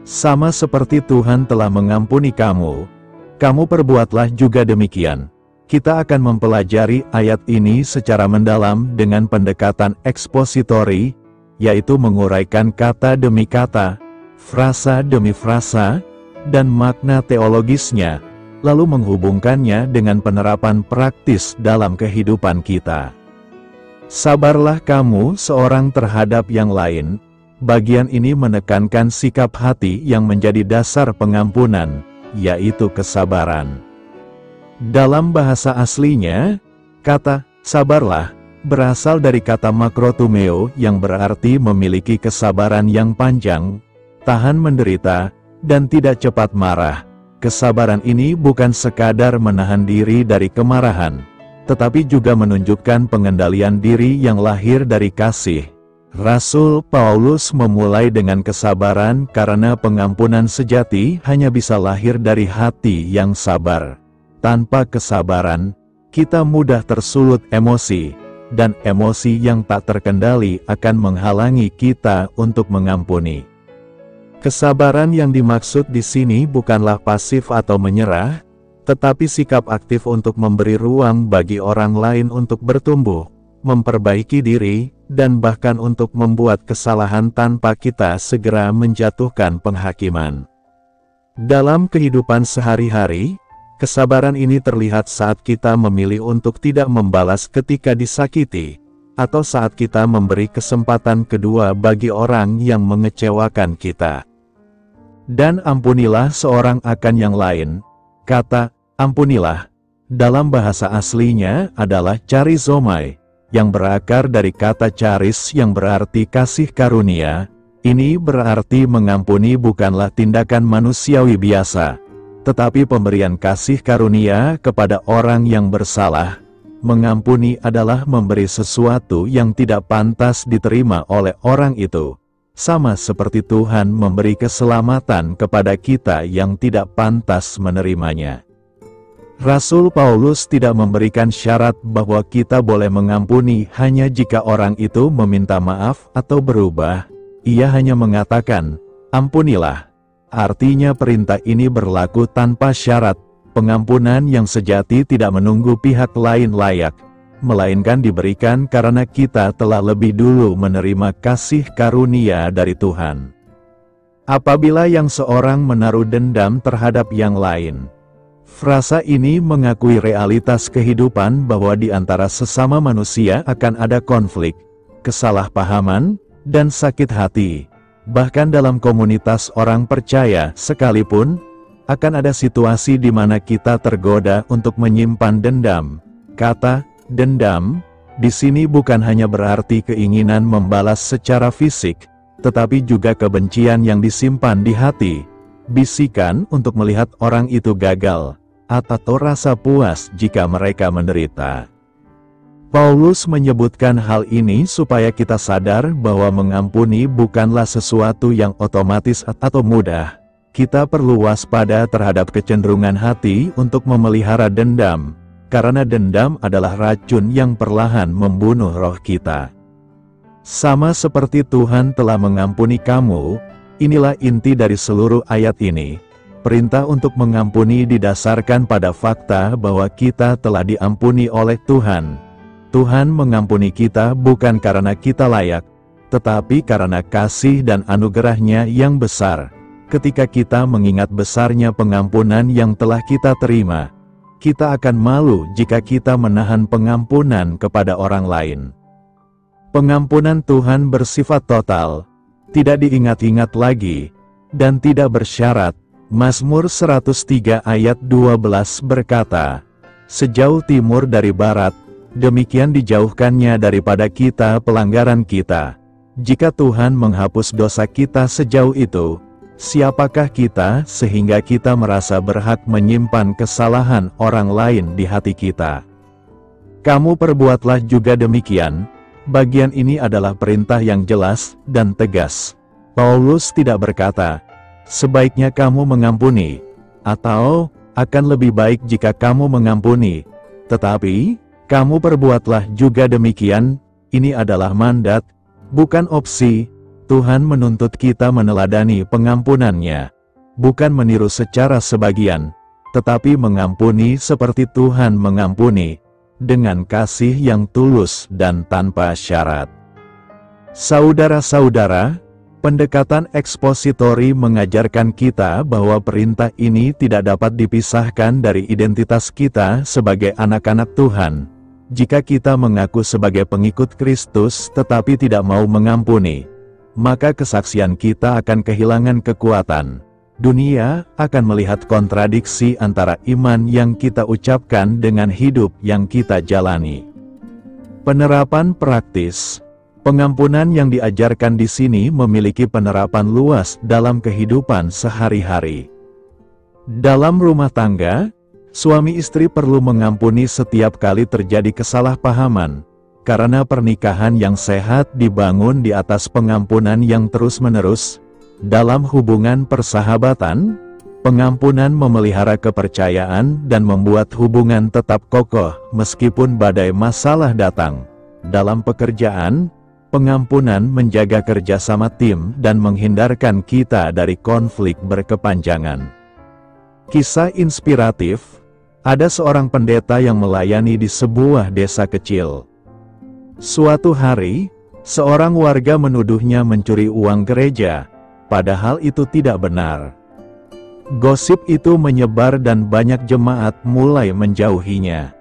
A: Sama seperti Tuhan telah mengampuni kamu, kamu perbuatlah juga demikian." Kita akan mempelajari ayat ini secara mendalam dengan pendekatan ekspositori, yaitu menguraikan kata demi kata, frasa demi frasa, dan makna teologisnya, lalu menghubungkannya dengan penerapan praktis dalam kehidupan kita. Sabarlah kamu seorang terhadap yang lain. Bagian ini menekankan sikap hati yang menjadi dasar pengampunan, yaitu kesabaran. Dalam bahasa aslinya, kata sabarlah berasal dari kata makrotumeo yang berarti memiliki kesabaran yang panjang, tahan menderita, dan tidak cepat marah. Kesabaran ini bukan sekadar menahan diri dari kemarahan, tetapi juga menunjukkan pengendalian diri yang lahir dari kasih. Rasul Paulus memulai dengan kesabaran karena pengampunan sejati hanya bisa lahir dari hati yang sabar. Tanpa kesabaran, kita mudah tersulut emosi, dan emosi yang tak terkendali akan menghalangi kita untuk mengampuni. Kesabaran yang dimaksud di sini bukanlah pasif atau menyerah, tetapi sikap aktif untuk memberi ruang bagi orang lain untuk bertumbuh, memperbaiki diri, dan bahkan untuk membuat kesalahan tanpa kita segera menjatuhkan penghakiman. Dalam kehidupan sehari-hari, kesabaran ini terlihat saat kita memilih untuk tidak membalas ketika disakiti, atau saat kita memberi kesempatan kedua bagi orang yang mengecewakan kita. Dan ampunilah seorang akan yang lain. Kata ampunilah dalam bahasa aslinya adalah charizomai, yang berakar dari kata charis yang berarti kasih karunia. Ini berarti mengampuni bukanlah tindakan manusiawi biasa, tetapi pemberian kasih karunia kepada orang yang bersalah. Mengampuni adalah memberi sesuatu yang tidak pantas diterima oleh orang itu, sama seperti Tuhan memberi keselamatan kepada kita yang tidak pantas menerimanya. Rasul Paulus tidak memberikan syarat bahwa kita boleh mengampuni hanya jika orang itu meminta maaf atau berubah. Ia hanya mengatakan, ampunilah. Artinya perintah ini berlaku tanpa syarat. Pengampunan yang sejati tidak menunggu pihak lain layak, melainkan diberikan karena kita telah lebih dulu menerima kasih karunia dari Tuhan. Apabila yang seorang menaruh dendam terhadap yang lain, frasa ini mengakui realitas kehidupan bahwa di antara sesama manusia akan ada konflik, kesalahpahaman, dan sakit hati. Bahkan dalam komunitas orang percaya sekalipun, akan ada situasi di mana kita tergoda untuk menyimpan dendam. Kata dendam di sini bukan hanya berarti keinginan membalas secara fisik, tetapi juga kebencian yang disimpan di hati, bisikan untuk melihat orang itu gagal, atau rasa puas jika mereka menderita. Paulus menyebutkan hal ini supaya kita sadar bahwa mengampuni bukanlah sesuatu yang otomatis atau mudah. Kita perlu waspada terhadap kecenderungan hati untuk memelihara dendam, karena dendam adalah racun yang perlahan membunuh roh kita. Sama seperti Tuhan telah mengampuni kamu, inilah inti dari seluruh ayat ini. Perintah untuk mengampuni didasarkan pada fakta bahwa kita telah diampuni oleh Tuhan. Tuhan mengampuni kita bukan karena kita layak, tetapi karena kasih dan anugerah-Nya yang besar. Ketika kita mengingat besarnya pengampunan yang telah kita terima, kita akan malu jika kita menahan pengampunan kepada orang lain. Pengampunan Tuhan bersifat total, tidak diingat-ingat lagi, dan tidak bersyarat. Mazmur 103 ayat 12 berkata, "Sejauh timur dari barat, demikian dijauhkannya daripada kita pelanggaran kita." Jika Tuhan menghapus dosa kita sejauh itu, siapakah kita sehingga kita merasa berhak menyimpan kesalahan orang lain di hati kita? Kamu perbuatlah juga demikian. Bagian ini adalah perintah yang jelas dan tegas. Paulus tidak berkata, sebaiknya kamu mengampuni, atau akan lebih baik jika kamu mengampuni. Tetapi, kamu perbuatlah juga demikian. Ini adalah mandat, bukan opsi. Tuhan menuntut kita meneladani pengampunan-Nya, bukan meniru secara sebagian. tetapi mengampuni seperti Tuhan mengampuni, dengan kasih yang tulus dan tanpa syarat. Saudara-saudara, pendekatan ekspositori mengajarkan kita bahwa perintah ini tidak dapat dipisahkan dari identitas kita sebagai anak-anak Tuhan. Jika kita mengaku sebagai pengikut Kristus tetapi tidak mau mengampuni, maka kesaksian kita akan kehilangan kekuatan. Dunia akan melihat kontradiksi antara iman yang kita ucapkan dengan hidup yang kita jalani. Penerapan praktis. Pengampunan yang diajarkan di sini memiliki penerapan luas dalam kehidupan sehari-hari. Dalam rumah tangga, suami istri perlu mengampuni setiap kali terjadi kesalahpahaman, karena pernikahan yang sehat dibangun di atas pengampunan yang terus-menerus. Dalam hubungan persahabatan, pengampunan memelihara kepercayaan dan membuat hubungan tetap kokoh meskipun badai masalah datang. Dalam pekerjaan, pengampunan menjaga kerjasama tim dan menghindarkan kita dari konflik berkepanjangan. Kisah inspiratif, ada seorang pendeta yang melayani di sebuah desa kecil. Suatu hari, seorang warga menuduhnya mencuri uang gereja, padahal itu tidak benar. Gosip itu menyebar dan banyak jemaat mulai menjauhinya.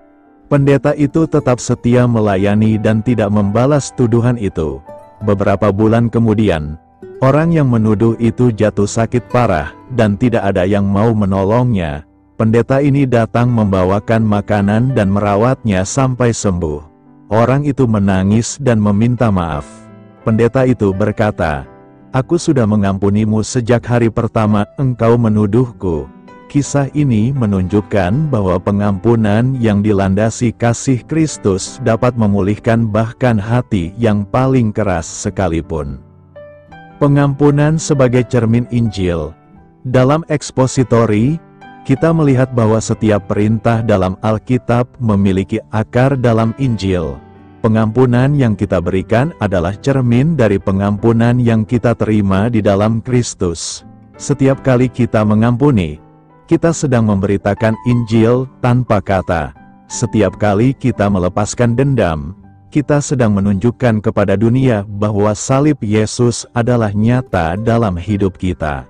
A: Pendeta itu tetap setia melayani dan tidak membalas tuduhan itu. Beberapa bulan kemudian, orang yang menuduh itu jatuh sakit parah dan tidak ada yang mau menolongnya. Pendeta ini datang membawakan makanan dan merawatnya sampai sembuh. Orang itu menangis dan meminta maaf. Pendeta itu berkata, "Aku sudah mengampunimu sejak hari pertama engkau menuduhku." Kisah ini menunjukkan bahwa pengampunan yang dilandasi kasih Kristus dapat memulihkan bahkan hati yang paling keras sekalipun. Pengampunan sebagai cermin Injil. Dalam ekspositori, kita melihat bahwa setiap perintah dalam Alkitab memiliki akar dalam Injil. Pengampunan yang kita berikan adalah cermin dari pengampunan yang kita terima di dalam Kristus. Setiap kali kita mengampuni, kita sedang memberitakan Injil tanpa kata. Setiap kali kita melepaskan dendam, kita sedang menunjukkan kepada dunia bahwa salib Yesus adalah nyata dalam hidup kita.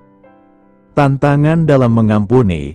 A: Tantangan dalam mengampuni.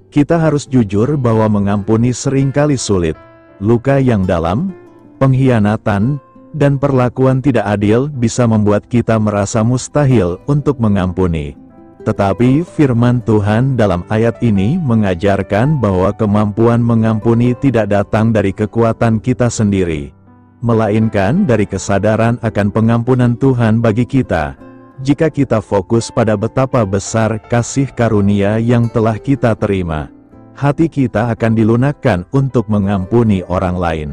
A: Kita harus jujur bahwa mengampuni seringkali sulit. Luka yang dalam, pengkhianatan, dan perlakuan tidak adil bisa membuat kita merasa mustahil untuk mengampuni. Tetapi firman Tuhan dalam ayat ini mengajarkan bahwa kemampuan mengampuni tidak datang dari kekuatan kita sendiri, melainkan dari kesadaran akan pengampunan Tuhan bagi kita. Jika kita fokus pada betapa besar kasih karunia yang telah kita terima, hati kita akan dilunakkan untuk mengampuni orang lain.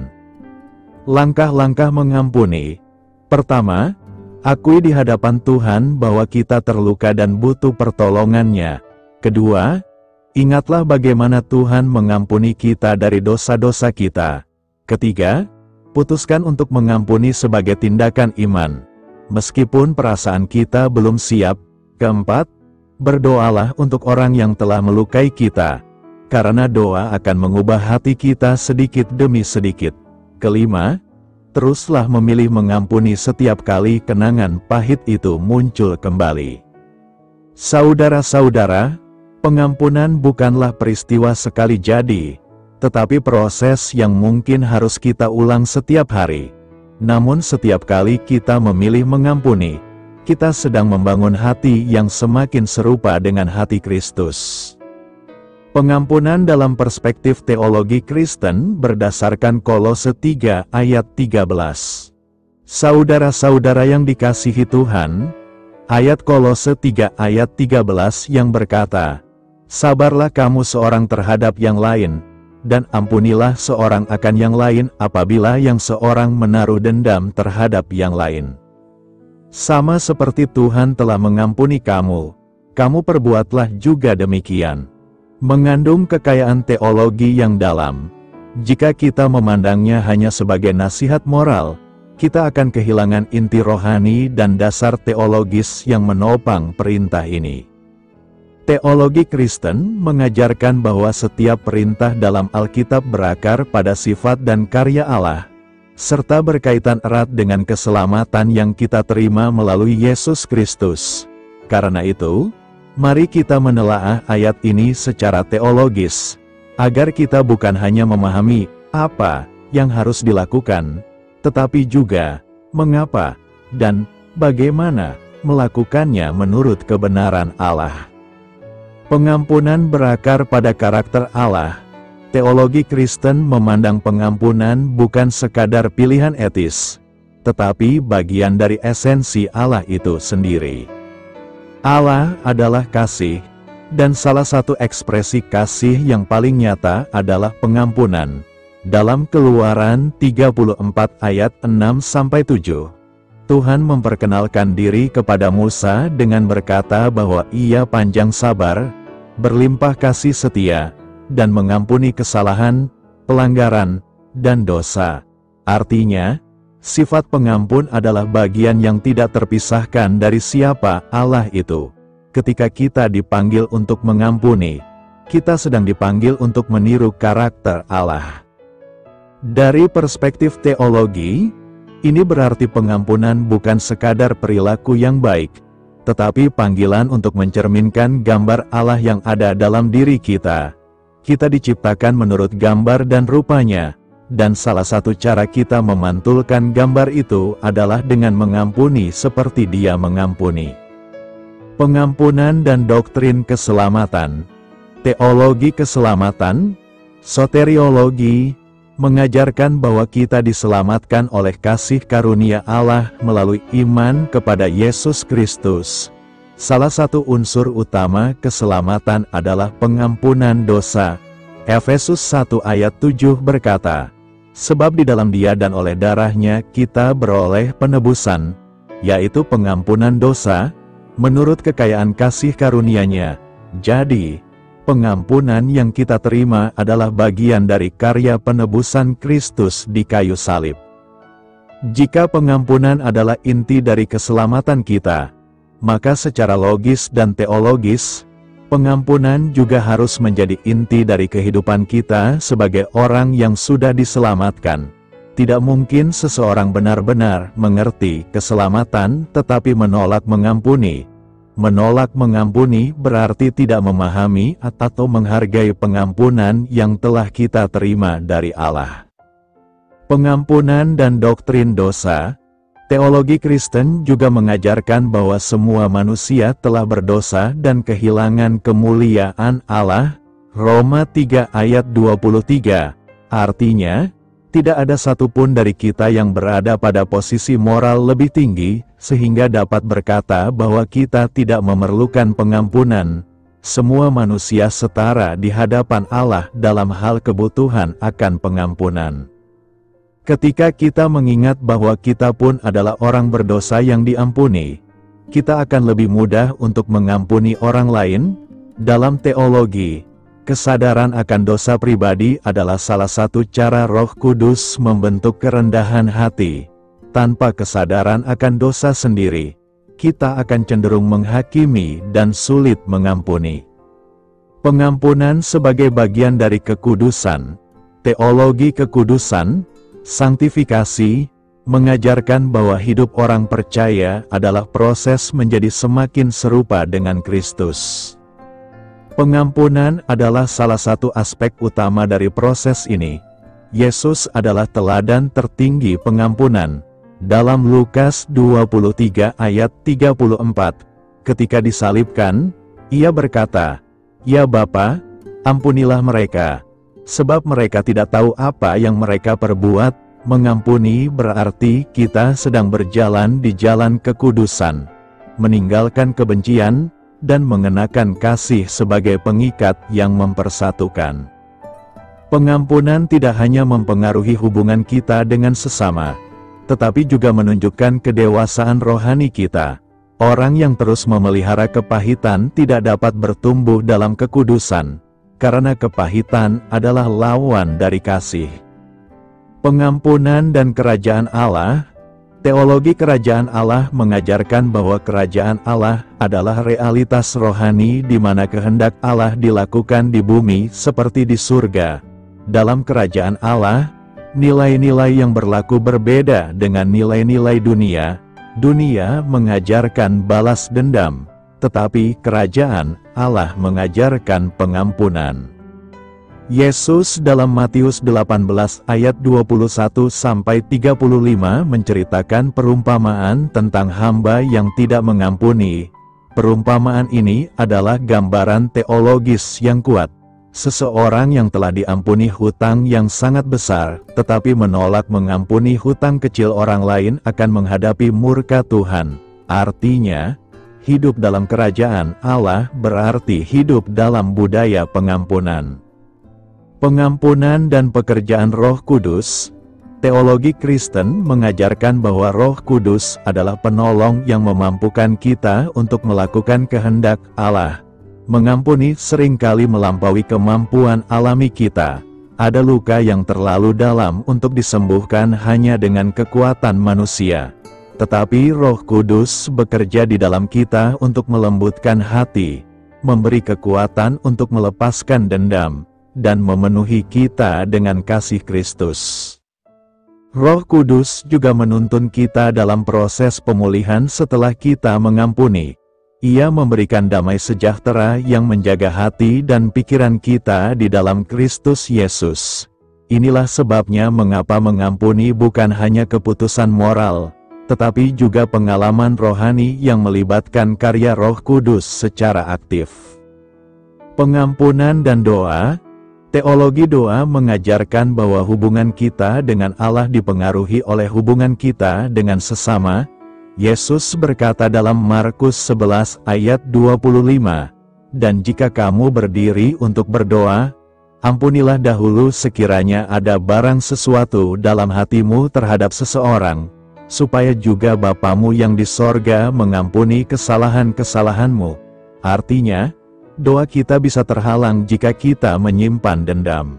A: Langkah-langkah mengampuni. Pertama, akui di hadapan Tuhan bahwa kita terluka dan butuh pertolongannya. Kedua, ingatlah bagaimana Tuhan mengampuni kita dari dosa-dosa kita. Ketiga, putuskan untuk mengampuni sebagai tindakan iman, meskipun perasaan kita belum siap. Keempat, berdoalah untuk orang yang telah melukai kita, karena doa akan mengubah hati kita sedikit demi sedikit. Kelima, teruslah memilih mengampuni setiap kali kenangan pahit itu muncul kembali. Saudara-saudara, pengampunan bukanlah peristiwa sekali jadi, tetapi proses yang mungkin harus kita ulang setiap hari. Namun setiap kali kita memilih mengampuni, kita sedang membangun hati yang semakin serupa dengan hati Kristus. Pengampunan dalam perspektif teologi Kristen berdasarkan Kolose 3 ayat 13. Saudara-saudara yang dikasihi Tuhan, ayat Kolose 3 ayat 13 yang berkata, "Sabarlah kamu seorang terhadap yang lain, dan ampunilah seorang akan yang lain apabila yang seorang menaruh dendam terhadap yang lain. Sama seperti Tuhan telah mengampuni kamu, kamu perbuatlah juga demikian." Mengandung kekayaan teologi yang dalam. Jika kita memandangnya hanya sebagai nasihat moral, kita akan kehilangan inti rohani dan dasar teologis yang menopang perintah ini. Teologi Kristen mengajarkan bahwa setiap perintah dalam Alkitab berakar pada sifat dan karya Allah, serta berkaitan erat dengan keselamatan yang kita terima melalui Yesus Kristus. Karena itu, mari kita menelaah ayat ini secara teologis, agar kita bukan hanya memahami apa yang harus dilakukan, tetapi juga mengapa dan bagaimana melakukannya menurut kebenaran Allah. Pengampunan berakar pada karakter Allah. Teologi Kristen memandang pengampunan bukan sekadar pilihan etis, tetapi bagian dari esensi Allah itu sendiri. Allah adalah kasih, dan salah satu ekspresi kasih yang paling nyata adalah pengampunan. Dalam Keluaran 34 ayat 6-7, Tuhan memperkenalkan diri kepada Musa dengan berkata bahwa Ia panjang sabar, berlimpah kasih setia, dan mengampuni kesalahan, pelanggaran, dan dosa. Artinya, sifat pengampun adalah bagian yang tidak terpisahkan dari siapa Allah itu. Ketika kita dipanggil untuk mengampuni, kita sedang dipanggil untuk meniru karakter Allah. Dari perspektif teologi, ini berarti pengampunan bukan sekadar perilaku yang baik, tetapi panggilan untuk mencerminkan gambar Allah yang ada dalam diri kita. Kita diciptakan menurut gambar dan rupanya, dan salah satu cara kita memantulkan gambar itu adalah dengan mengampuni seperti Dia mengampuni. Pengampunan dan doktrin keselamatan. Teologi keselamatan, soteriologi, mengajarkan bahwa kita diselamatkan oleh kasih karunia Allah melalui iman kepada Yesus Kristus. Salah satu unsur utama keselamatan adalah pengampunan dosa. Efesus 1 ayat 7 berkata, "Sebab di dalam Dia dan oleh darah-Nya kita beroleh penebusan, yaitu pengampunan dosa, menurut kekayaan kasih karunia-Nya." Jadi, pengampunan yang kita terima adalah bagian dari karya penebusan Kristus di kayu salib. Jika pengampunan adalah inti dari keselamatan kita, maka secara logis dan teologis, pengampunan juga harus menjadi inti dari kehidupan kita sebagai orang yang sudah diselamatkan. Tidak mungkin seseorang benar-benar mengerti keselamatan tetapi menolak mengampuni. Menolak mengampuni berarti tidak memahami atau menghargai pengampunan yang telah kita terima dari Allah. Pengampunan dan doktrin dosa. Teologi Kristen juga mengajarkan bahwa semua manusia telah berdosa dan kehilangan kemuliaan Allah. Roma 3 ayat 23. Artinya, tidak ada satupun dari kita yang berada pada posisi moral lebih tinggi, sehingga dapat berkata bahwa kita tidak memerlukan pengampunan. Semua manusia setara di hadapan Allah dalam hal kebutuhan akan pengampunan. Ketika kita mengingat bahwa kita pun adalah orang berdosa yang diampuni, kita akan lebih mudah untuk mengampuni orang lain. Dalam teologi, kesadaran akan dosa pribadi adalah salah satu cara Roh Kudus membentuk kerendahan hati. Tanpa kesadaran akan dosa sendiri, kita akan cenderung menghakimi dan sulit mengampuni. Pengampunan sebagai bagian dari kekudusan. Teologi kekudusan, sanktifikasi, mengajarkan bahwa hidup orang percaya adalah proses menjadi semakin serupa dengan Kristus. Pengampunan adalah salah satu aspek utama dari proses ini. Yesus adalah teladan tertinggi pengampunan. Dalam Lukas 23 ayat 34, ketika disalibkan, Ia berkata, "Ya Bapa, ampunilah mereka, sebab mereka tidak tahu apa yang mereka perbuat." Mengampuni berarti kita sedang berjalan di jalan kekudusan, meninggalkan kebencian, dan mengenakan kasih sebagai pengikat yang mempersatukan. Pengampunan tidak hanya mempengaruhi hubungan kita dengan sesama, tetapi juga menunjukkan kedewasaan rohani kita. Orang yang terus memelihara kepahitan tidak dapat bertumbuh dalam kekudusan, karena kepahitan adalah lawan dari kasih. Pengampunan dan kerajaan Allah. Teologi kerajaan Allah mengajarkan bahwa kerajaan Allah adalah realitas rohani di mana kehendak Allah dilakukan di bumi seperti di surga. Dalam kerajaan Allah, nilai-nilai yang berlaku berbeda dengan nilai-nilai dunia. Dunia mengajarkan balas dendam, tetapi kerajaan Allah mengajarkan pengampunan. Yesus dalam Matius 18 ayat 21-35 menceritakan perumpamaan tentang hamba yang tidak mengampuni. Perumpamaan ini adalah gambaran teologis yang kuat. Seseorang yang telah diampuni hutang yang sangat besar, tetapi menolak mengampuni hutang kecil orang lain akan menghadapi murka Tuhan. Artinya, hidup dalam kerajaan Allah berarti hidup dalam budaya pengampunan. Pengampunan dan pekerjaan Roh Kudus. Teologi Kristen mengajarkan bahwa Roh Kudus adalah penolong yang memampukan kita untuk melakukan kehendak Allah. Mengampuni seringkali melampaui kemampuan alami kita. Ada luka yang terlalu dalam untuk disembuhkan hanya dengan kekuatan manusia. Tetapi Roh Kudus bekerja di dalam kita untuk melembutkan hati, memberi kekuatan untuk melepaskan dendam, dan memenuhi kita dengan kasih Kristus. Roh Kudus juga menuntun kita dalam proses pemulihan setelah kita mengampuni. Ia memberikan damai sejahtera yang menjaga hati dan pikiran kita di dalam Kristus Yesus. Inilah sebabnya mengapa mengampuni bukan hanya keputusan moral, tetapi juga pengalaman rohani yang melibatkan karya Roh Kudus secara aktif. Pengampunan dan doa. Teologi doa mengajarkan bahwa hubungan kita dengan Allah dipengaruhi oleh hubungan kita dengan sesama. Yesus berkata dalam Markus 11 ayat 25, "Dan jika kamu berdiri untuk berdoa, ampunilah dahulu sekiranya ada barang sesuatu dalam hatimu terhadap seseorang, supaya juga Bapamu yang di sorga mengampuni kesalahan-kesalahanmu." Artinya, doa kita bisa terhalang jika kita menyimpan dendam.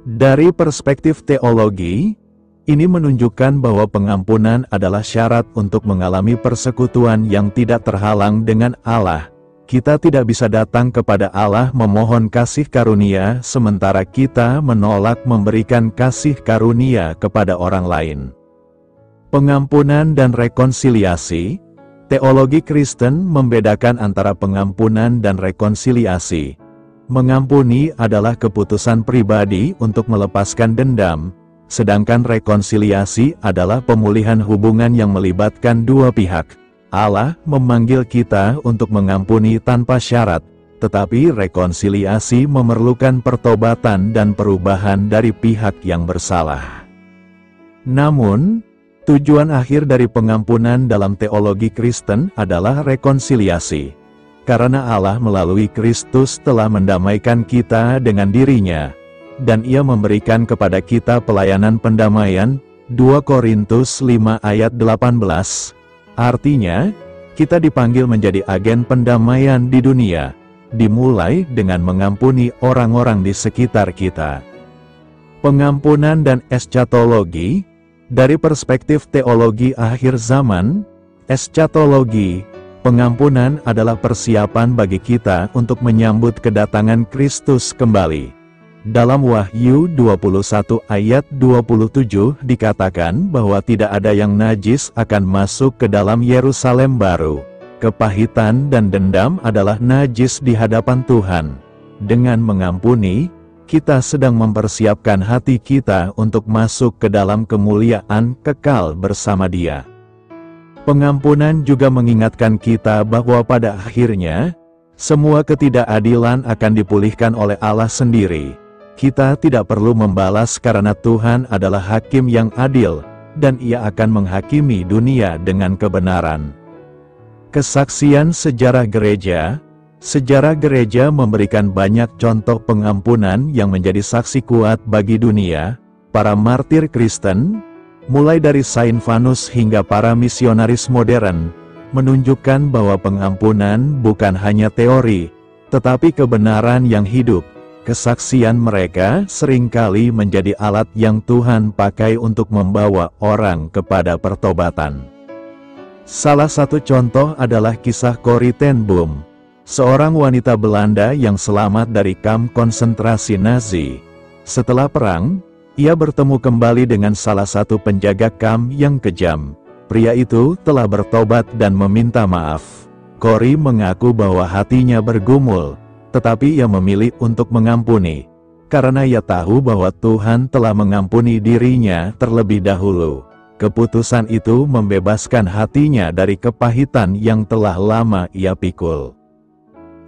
A: Dari perspektif teologi, ini menunjukkan bahwa pengampunan adalah syarat untuk mengalami persekutuan yang tidak terhalang dengan Allah. Kita tidak bisa datang kepada Allah memohon kasih karunia sementara kita menolak memberikan kasih karunia kepada orang lain. Pengampunan dan rekonsiliasi. Teologi Kristen membedakan antara pengampunan dan rekonsiliasi. Mengampuni adalah keputusan pribadi untuk melepaskan dendam, sedangkan rekonsiliasi adalah pemulihan hubungan yang melibatkan dua pihak. Allah memanggil kita untuk mengampuni tanpa syarat, tetapi rekonsiliasi memerlukan pertobatan dan perubahan dari pihak yang bersalah. Namun, tujuan akhir dari pengampunan dalam teologi Kristen adalah rekonsiliasi. Karena Allah melalui Kristus telah mendamaikan kita dengan dirinya, dan Ia memberikan kepada kita pelayanan pendamaian, 2 Korintus 5 ayat 18. Artinya, kita dipanggil menjadi agen pendamaian di dunia, dimulai dengan mengampuni orang-orang di sekitar kita. Pengampunan dan eschatologi. Dari perspektif teologi akhir zaman, eschatologi, pengampunan adalah persiapan bagi kita untuk menyambut kedatangan Kristus kembali. Dalam Wahyu 21 ayat 27 dikatakan bahwa tidak ada yang najis akan masuk ke dalam Yerusalem baru. Kepahitan dan dendam adalah najis di hadapan Tuhan. Dengan mengampuni, kita sedang mempersiapkan hati kita untuk masuk ke dalam kemuliaan kekal bersama Dia. Pengampunan juga mengingatkan kita bahwa pada akhirnya, semua ketidakadilan akan dipulihkan oleh Allah sendiri. Kita tidak perlu membalas karena Tuhan adalah hakim yang adil, dan Ia akan menghakimi dunia dengan kebenaran. Kesaksian sejarah gereja. Sejarah gereja memberikan banyak contoh pengampunan yang menjadi saksi kuat bagi dunia. Para martir Kristen, mulai dari Saint Vanus hingga para misionaris modern, menunjukkan bahwa pengampunan bukan hanya teori, tetapi kebenaran yang hidup. Kesaksian mereka seringkali menjadi alat yang Tuhan pakai untuk membawa orang kepada pertobatan. Salah satu contoh adalah kisah Corrie ten Boom, seorang wanita Belanda yang selamat dari kamp konsentrasi Nazi. Setelah perang, ia bertemu kembali dengan salah satu penjaga kamp yang kejam. Pria itu telah bertobat dan meminta maaf. Corrie mengaku bahwa hatinya bergumul, tetapi ia memilih untuk mengampuni, karena ia tahu bahwa Tuhan telah mengampuni dirinya terlebih dahulu. Keputusan itu membebaskan hatinya dari kepahitan yang telah lama ia pikul.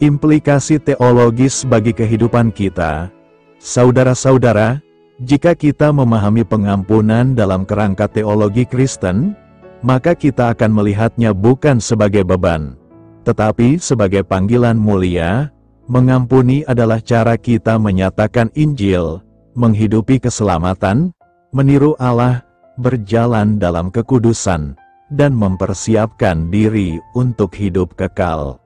A: Implikasi teologis bagi kehidupan kita. Saudara-saudara, jika kita memahami pengampunan dalam kerangka teologi Kristen, maka kita akan melihatnya bukan sebagai beban, tetapi sebagai panggilan mulia. Mengampuni adalah cara kita menyatakan Injil, menghidupi keselamatan, meniru Allah, berjalan dalam kekudusan, dan mempersiapkan diri untuk hidup kekal.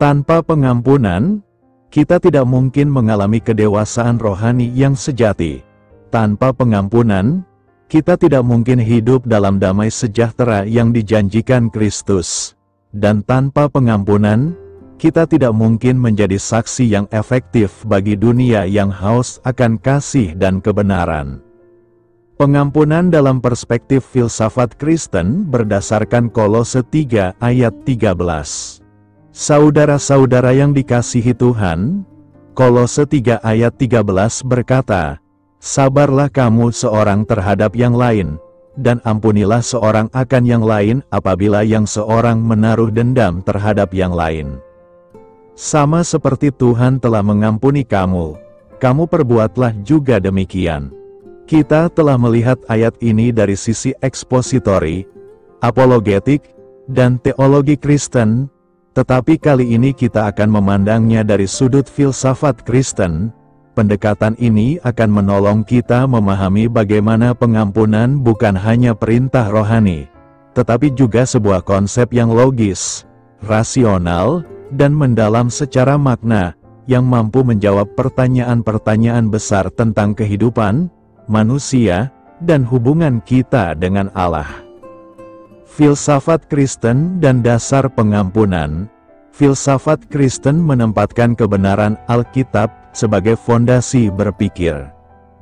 A: Tanpa pengampunan, kita tidak mungkin mengalami kedewasaan rohani yang sejati. Tanpa pengampunan, kita tidak mungkin hidup dalam damai sejahtera yang dijanjikan Kristus. Dan tanpa pengampunan, kita tidak mungkin menjadi saksi yang efektif bagi dunia yang haus akan kasih dan kebenaran. Pengampunan dalam perspektif filsafat Kristen berdasarkan Kolose 3 ayat 13. Saudara-saudara yang dikasihi Tuhan, Kolose 3 ayat 13 berkata, "Sabarlah kamu seorang terhadap yang lain, dan ampunilah seorang akan yang lain apabila yang seorang menaruh dendam terhadap yang lain. Sama seperti Tuhan telah mengampuni kamu, kamu perbuatlah juga demikian." Kita telah melihat ayat ini dari sisi ekspositori, apologetik, dan teologi Kristen, tetapi kali ini kita akan memandangnya dari sudut filsafat Kristen. Pendekatan ini akan menolong kita memahami bagaimana pengampunan bukan hanya perintah rohani, tetapi juga sebuah konsep yang logis, rasional, dan mendalam secara makna, yang mampu menjawab pertanyaan-pertanyaan besar tentang kehidupan, manusia, dan hubungan kita dengan Allah. Filsafat Kristen dan dasar pengampunan. Filsafat Kristen menempatkan kebenaran Alkitab sebagai fondasi berpikir.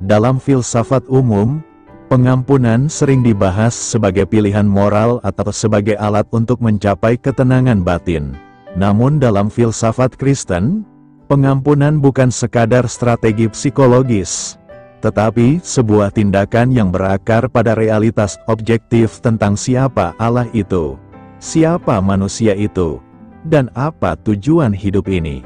A: Dalam filsafat umum, pengampunan sering dibahas sebagai pilihan moral atau sebagai alat untuk mencapai ketenangan batin. Namun dalam filsafat Kristen, pengampunan bukan sekadar strategi psikologis, tetapi sebuah tindakan yang berakar pada realitas objektif tentang siapa Allah itu, siapa manusia itu, dan apa tujuan hidup ini.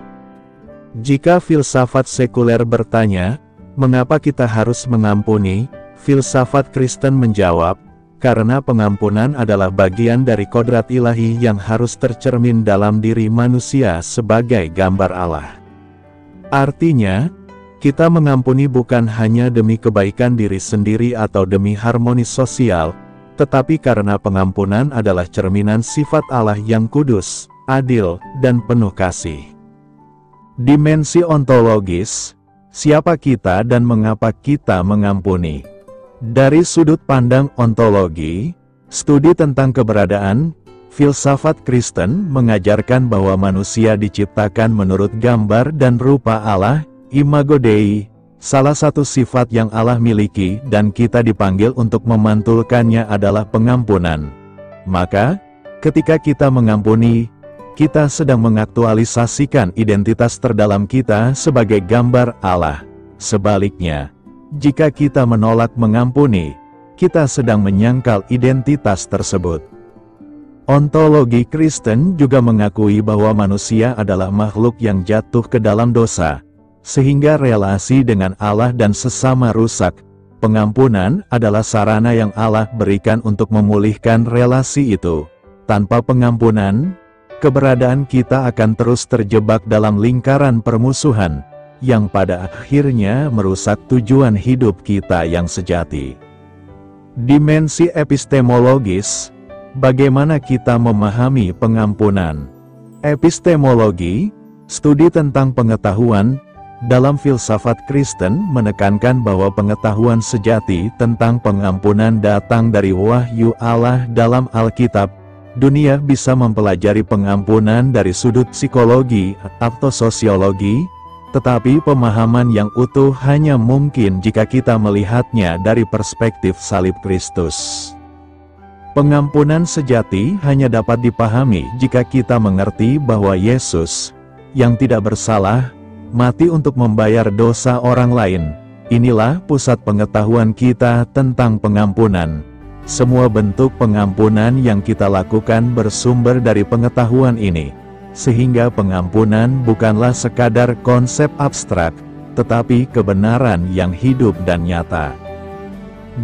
A: Jika filsafat sekuler bertanya, mengapa kita harus mengampuni? Filsafat Kristen menjawab, karena pengampunan adalah bagian dari kodrat ilahi yang harus tercermin dalam diri manusia sebagai gambar Allah. Artinya, kita mengampuni bukan hanya demi kebaikan diri sendiri atau demi harmoni sosial, tetapi karena pengampunan adalah cerminan sifat Allah yang kudus, adil, dan penuh kasih. Dimensi ontologis, siapa kita dan mengapa kita mengampuni? Dari sudut pandang ontologi, studi tentang keberadaan, filsafat Kristen mengajarkan bahwa manusia diciptakan menurut gambar dan rupa Allah, imago Dei, salah satu sifat yang Allah miliki dan kita dipanggil untuk memantulkannya adalah pengampunan. Maka, ketika kita mengampuni, kita sedang mengaktualisasikan identitas terdalam kita sebagai gambar Allah. Sebaliknya, jika kita menolak mengampuni, kita sedang menyangkal identitas tersebut. Ontologi Kristen juga mengakui bahwa manusia adalah makhluk yang jatuh ke dalam dosa, sehingga relasi dengan Allah dan sesama rusak. Pengampunan adalah sarana yang Allah berikan untuk memulihkan relasi itu. Tanpa pengampunan, keberadaan kita akan terus terjebak dalam lingkaran permusuhan, yang pada akhirnya merusak tujuan hidup kita yang sejati. Dimensi epistemologis, bagaimana kita memahami pengampunan? Epistemologi, studi tentang pengetahuan, dalam filsafat Kristen menekankan bahwa pengetahuan sejati tentang pengampunan datang dari wahyu Allah dalam Alkitab. Dunia bisa mempelajari pengampunan dari sudut psikologi atau sosiologi, tetapi pemahaman yang utuh hanya mungkin jika kita melihatnya dari perspektif salib Kristus. Pengampunan sejati hanya dapat dipahami jika kita mengerti bahwa Yesus, yang tidak bersalah, mati untuk membayar dosa orang lain. Inilah pusat pengetahuan kita tentang pengampunan. Semua bentuk pengampunan yang kita lakukan bersumber dari pengetahuan ini, sehingga pengampunan bukanlah sekadar konsep abstrak, tetapi kebenaran yang hidup dan nyata.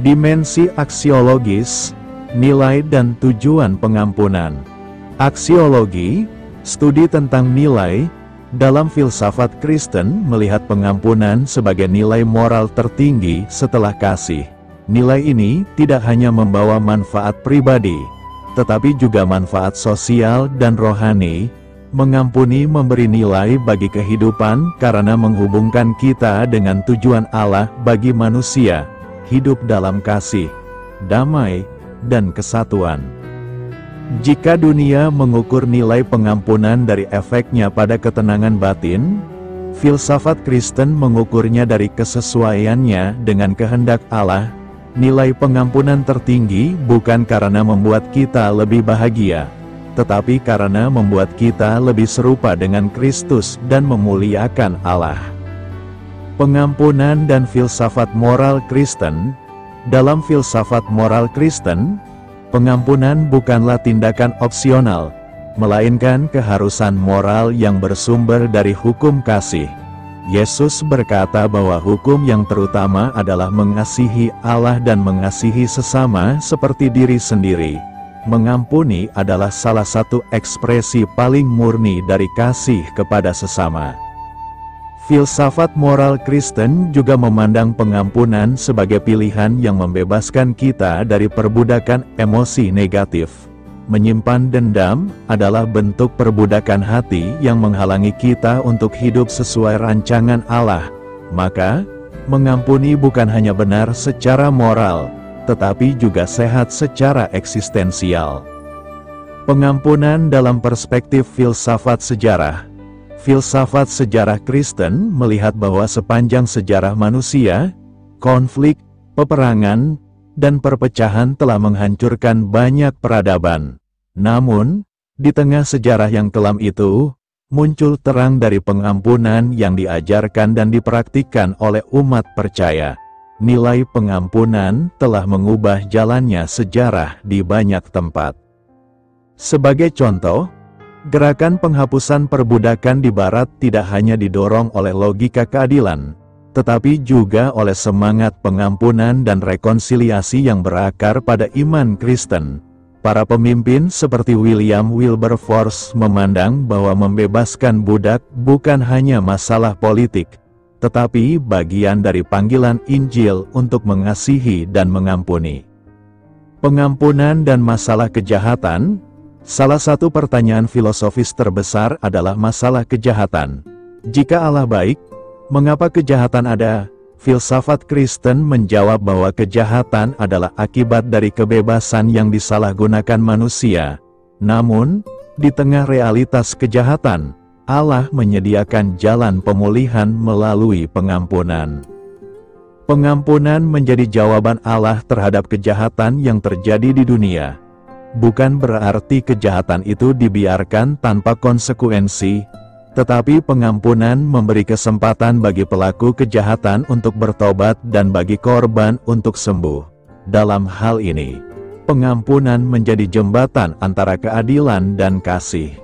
A: Dimensi aksiologis, nilai dan tujuan pengampunan. Aksiologi, studi tentang nilai, dalam filsafat Kristen melihat pengampunan sebagai nilai moral tertinggi setelah kasih. Nilai ini tidak hanya membawa manfaat pribadi, tetapi juga manfaat sosial dan rohani. Mengampuni memberi nilai bagi kehidupan karena menghubungkan kita dengan tujuan Allah bagi manusia, hidup dalam kasih, damai, dan kesatuan. Jika dunia mengukur nilai pengampunan dari efeknya pada ketenangan batin, filsafat Kristen mengukurnya dari kesesuaiannya dengan kehendak Allah. Nilai pengampunan tertinggi bukan karena membuat kita lebih bahagia, tetapi karena membuat kita lebih serupa dengan Kristus dan memuliakan Allah. Pengampunan dan filsafat moral Kristen. Dalam filsafat moral Kristen, pengampunan bukanlah tindakan opsional, melainkan keharusan moral yang bersumber dari hukum kasih. Yesus berkata bahwa hukum yang terutama adalah mengasihi Allah dan mengasihi sesama seperti diri sendiri. Mengampuni adalah salah satu ekspresi paling murni dari kasih kepada sesama. Filsafat moral Kristen juga memandang pengampunan sebagai pilihan yang membebaskan kita dari perbudakan emosi negatif. Menyimpan dendam adalah bentuk perbudakan hati yang menghalangi kita untuk hidup sesuai rancangan Allah. Maka, mengampuni bukan hanya benar secara moral, tetapi juga sehat secara eksistensial. Pengampunan dalam perspektif filsafat sejarah. Filsafat sejarah Kristen melihat bahwa sepanjang sejarah manusia, konflik, peperangan, dan perpecahan telah menghancurkan banyak peradaban. Namun, di tengah sejarah yang kelam itu, muncul terang dari pengampunan yang diajarkan dan dipraktikkan oleh umat percaya. Nilai pengampunan telah mengubah jalannya sejarah di banyak tempat. Sebagai contoh, gerakan penghapusan perbudakan di Barat tidak hanya didorong oleh logika keadilan, tetapi juga oleh semangat pengampunan dan rekonsiliasi yang berakar pada iman Kristen. Para pemimpin seperti William Wilberforce memandang bahwa membebaskan budak bukan hanya masalah politik, tetapi bagian dari panggilan Injil untuk mengasihi dan mengampuni. Pengampunan dan masalah kejahatan. Salah satu pertanyaan filosofis terbesar adalah masalah kejahatan. Jika Allah baik, mengapa kejahatan ada? Filsafat Kristen menjawab bahwa kejahatan adalah akibat dari kebebasan yang disalahgunakan manusia. Namun, di tengah realitas kejahatan, Allah menyediakan jalan pemulihan melalui pengampunan. Pengampunan menjadi jawaban Allah terhadap kejahatan yang terjadi di dunia. Bukan berarti kejahatan itu dibiarkan tanpa konsekuensi, tetapi pengampunan memberi kesempatan bagi pelaku kejahatan untuk bertobat dan bagi korban untuk sembuh. Dalam hal ini, pengampunan menjadi jembatan antara keadilan dan kasih.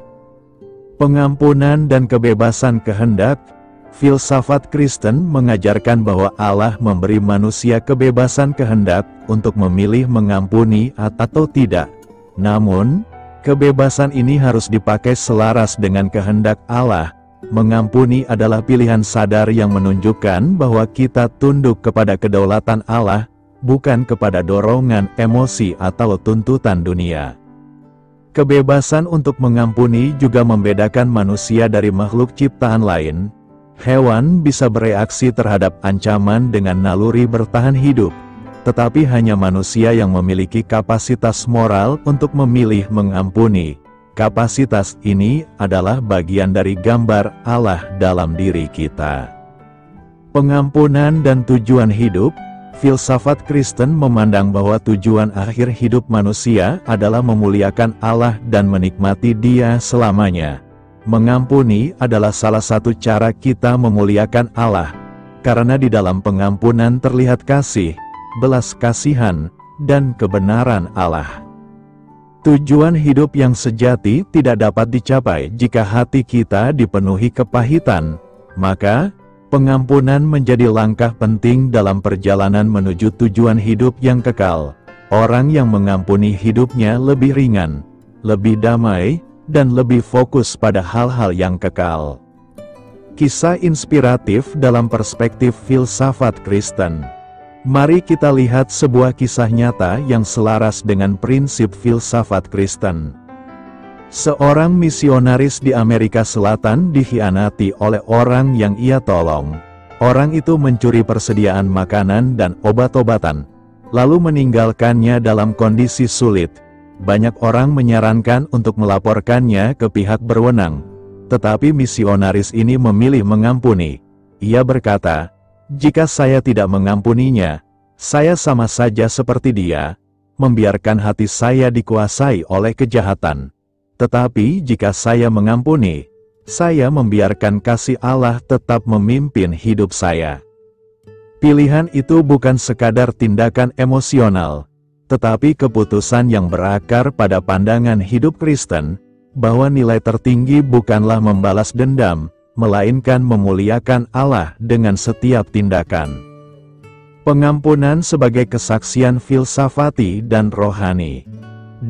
A: Pengampunan dan kebebasan kehendak. Filsafat Kristen mengajarkan bahwa Allah memberi manusia kebebasan kehendak untuk memilih mengampuni atau tidak. Namun, kebebasan ini harus dipakai selaras dengan kehendak Allah. Mengampuni adalah pilihan sadar yang menunjukkan bahwa kita tunduk kepada kedaulatan Allah, bukan kepada dorongan emosi atau tuntutan dunia. Kebebasan untuk mengampuni juga membedakan manusia dari makhluk ciptaan lain. Hewan bisa bereaksi terhadap ancaman dengan naluri bertahan hidup, tetapi hanya manusia yang memiliki kapasitas moral untuk memilih mengampuni. Kapasitas ini adalah bagian dari gambar Allah dalam diri kita. Pengampunan dan tujuan hidup. Filsafat Kristen memandang bahwa tujuan akhir hidup manusia adalah memuliakan Allah dan menikmati Dia selamanya. Mengampuni adalah salah satu cara kita memuliakan Allah, karena di dalam pengampunan terlihat kasih, belas kasihan, dan kebenaran Allah. Tujuan hidup yang sejati tidak dapat dicapai jika hati kita dipenuhi kepahitan, maka pengampunan menjadi langkah penting dalam perjalanan menuju tujuan hidup yang kekal. Orang yang mengampuni hidupnya lebih ringan, lebih damai, dan lebih fokus pada hal-hal yang kekal. Kisah inspiratif dalam perspektif filsafat Kristen. Mari kita lihat sebuah kisah nyata yang selaras dengan prinsip filsafat Kristen. Seorang misionaris di Amerika Selatan dikhianati oleh orang yang ia tolong. Orang itu mencuri persediaan makanan dan obat-obatan, lalu meninggalkannya dalam kondisi sulit. Banyak orang menyarankan untuk melaporkannya ke pihak berwenang, tetapi misionaris ini memilih mengampuni. Ia berkata, "Jika saya tidak mengampuninya, saya sama saja seperti dia, membiarkan hati saya dikuasai oleh kejahatan. Tetapi jika saya mengampuni, saya membiarkan kasih Allah tetap memimpin hidup saya." Pilihan itu bukan sekadar tindakan emosional, tetapi keputusan yang berakar pada pandangan hidup Kristen, bahwa nilai tertinggi bukanlah membalas dendam, melainkan memuliakan Allah dengan setiap tindakan. Pengampunan sebagai kesaksian filsafati dan rohani.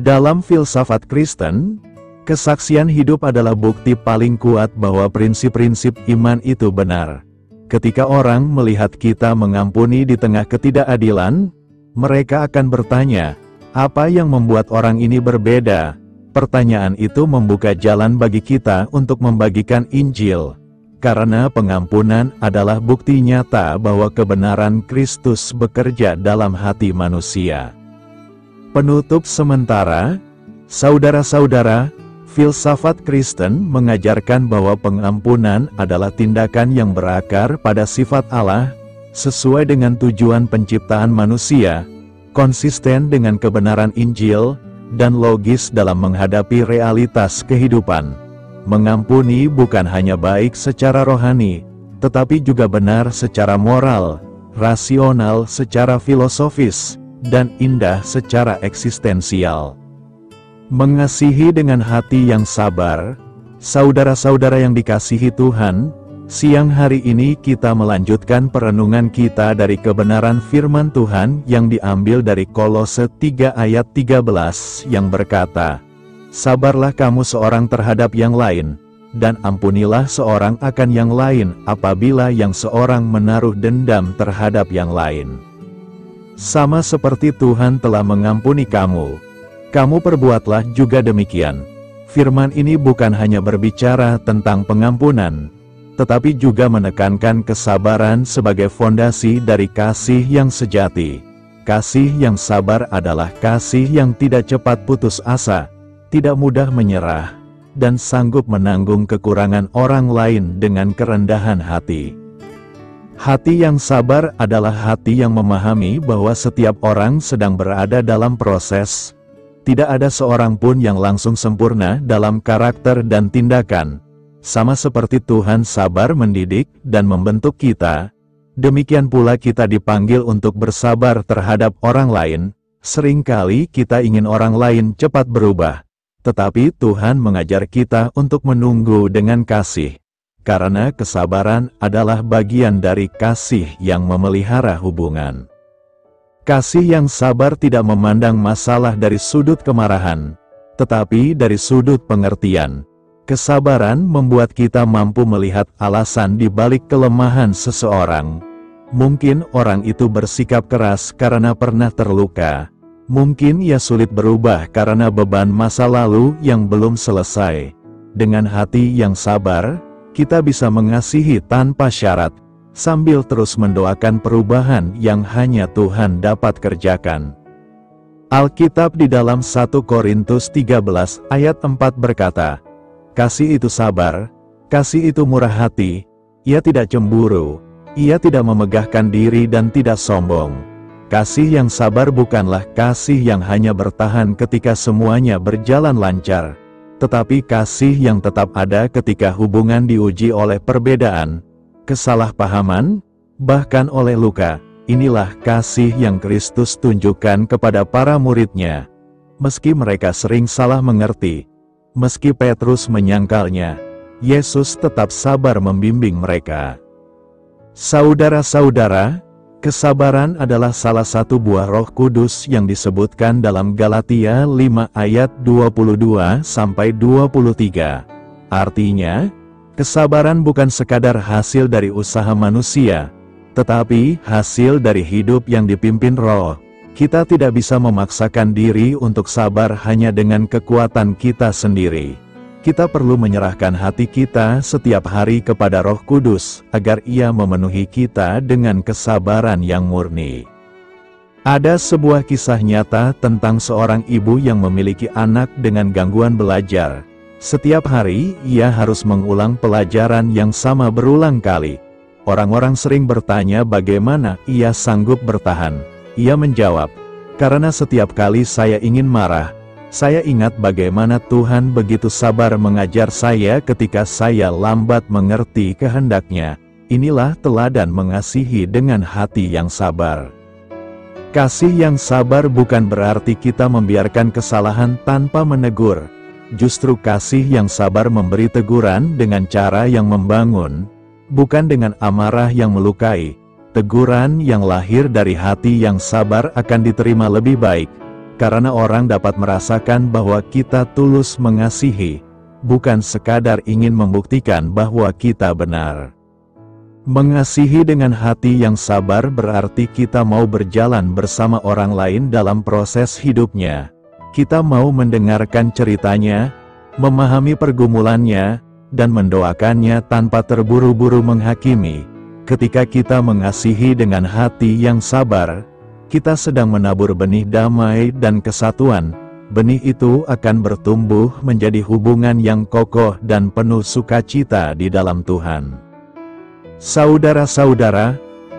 A: Dalam filsafat Kristen, kesaksian hidup adalah bukti paling kuat bahwa prinsip-prinsip iman itu benar. Ketika orang melihat kita mengampuni di tengah ketidakadilan, mereka akan bertanya, apa yang membuat orang ini berbeda? Pertanyaan itu membuka jalan bagi kita untuk membagikan Injil, karena pengampunan adalah bukti nyata bahwa kebenaran Kristus bekerja dalam hati manusia. Penutup sementara, saudara-saudara, filsafat Kristen mengajarkan bahwa pengampunan adalah tindakan yang berakar pada sifat Allah, sesuai dengan tujuan penciptaan manusia, konsisten dengan kebenaran Injil, dan logis dalam menghadapi realitas kehidupan. Mengampuni bukan hanya baik secara rohani, tetapi juga benar secara moral, rasional secara filosofis, dan indah secara eksistensial. Mengasihi dengan hati yang sabar. Saudara-saudara yang dikasihi Tuhan, siang hari ini kita melanjutkan perenungan kita dari kebenaran firman Tuhan yang diambil dari Kolose 3 ayat 13 yang berkata, "Sabarlah kamu seorang terhadap yang lain, dan ampunilah seorang akan yang lain apabila yang seorang menaruh dendam terhadap yang lain. Sama seperti Tuhan telah mengampuni kamu, kamu perbuatlah juga demikian." Firman ini bukan hanya berbicara tentang pengampunan, tetapi juga menekankan kesabaran sebagai fondasi dari kasih yang sejati. Kasih yang sabar adalah kasih yang tidak cepat putus asa, tidak mudah menyerah, dan sanggup menanggung kekurangan orang lain dengan kerendahan hati. Hati yang sabar adalah hati yang memahami bahwa setiap orang sedang berada dalam proses. Tidak ada seorang pun yang langsung sempurna dalam karakter dan tindakan. Sama seperti Tuhan sabar mendidik dan membentuk kita, demikian pula kita dipanggil untuk bersabar terhadap orang lain. Seringkali kita ingin orang lain cepat berubah, tetapi Tuhan mengajar kita untuk menunggu dengan kasih, karena kesabaran adalah bagian dari kasih yang memelihara hubungan. Kasih yang sabar tidak memandang masalah dari sudut kemarahan, tetapi dari sudut pengertian. Kesabaran membuat kita mampu melihat alasan di balik kelemahan seseorang. Mungkin orang itu bersikap keras karena pernah terluka. Mungkin ia sulit berubah karena beban masa lalu yang belum selesai. Dengan hati yang sabar, kita bisa mengasihi tanpa syarat, sambil terus mendoakan perubahan yang hanya Tuhan dapat kerjakan. Alkitab di dalam 1 Korintus 13 ayat 4 berkata, "Kasih itu sabar, kasih itu murah hati, ia tidak cemburu, ia tidak memegahkan diri dan tidak sombong. Kasih yang sabar bukanlah kasih yang hanya bertahan ketika semuanya berjalan lancar, tetapi kasih yang tetap ada ketika hubungan diuji oleh perbedaan, kesalahpahaman, bahkan oleh luka. Inilah kasih yang Kristus tunjukkan kepada para murid-Nya. Meski mereka sering salah mengerti, meski Petrus menyangkalnya, Yesus tetap sabar membimbing mereka." Saudara-saudara, kesabaran adalah salah satu buah Roh Kudus yang disebutkan dalam Galatia 5 ayat 22-23. Artinya, kesabaran bukan sekadar hasil dari usaha manusia, tetapi hasil dari hidup yang dipimpin Roh. Kita tidak bisa memaksakan diri untuk sabar hanya dengan kekuatan kita sendiri. Kita perlu menyerahkan hati kita setiap hari kepada Roh Kudus, agar Ia memenuhi kita dengan kesabaran yang murni. Ada sebuah kisah nyata tentang seorang ibu yang memiliki anak dengan gangguan belajar. Setiap hari, ia harus mengulang pelajaran yang sama berulang kali. Orang-orang sering bertanya bagaimana ia sanggup bertahan. Ia menjawab, "Karena setiap kali saya ingin marah, saya ingat bagaimana Tuhan begitu sabar mengajar saya ketika saya lambat mengerti kehendak-Nya. Inilah teladan mengasihi dengan hati yang sabar." Kasih yang sabar bukan berarti kita membiarkan kesalahan tanpa menegur. Justru kasih yang sabar memberi teguran dengan cara yang membangun, bukan dengan amarah yang melukai. Teguran yang lahir dari hati yang sabar akan diterima lebih baik, karena orang dapat merasakan bahwa kita tulus mengasihi, bukan sekadar ingin membuktikan bahwa kita benar. Mengasihi dengan hati yang sabar berarti kita mau berjalan bersama orang lain dalam proses hidupnya. Kita mau mendengarkan ceritanya, memahami pergumulannya, dan mendoakannya tanpa terburu-buru menghakimi. Ketika kita mengasihi dengan hati yang sabar, kita sedang menabur benih damai dan kesatuan. Benih itu akan bertumbuh menjadi hubungan yang kokoh dan penuh sukacita di dalam Tuhan. Saudara-saudara,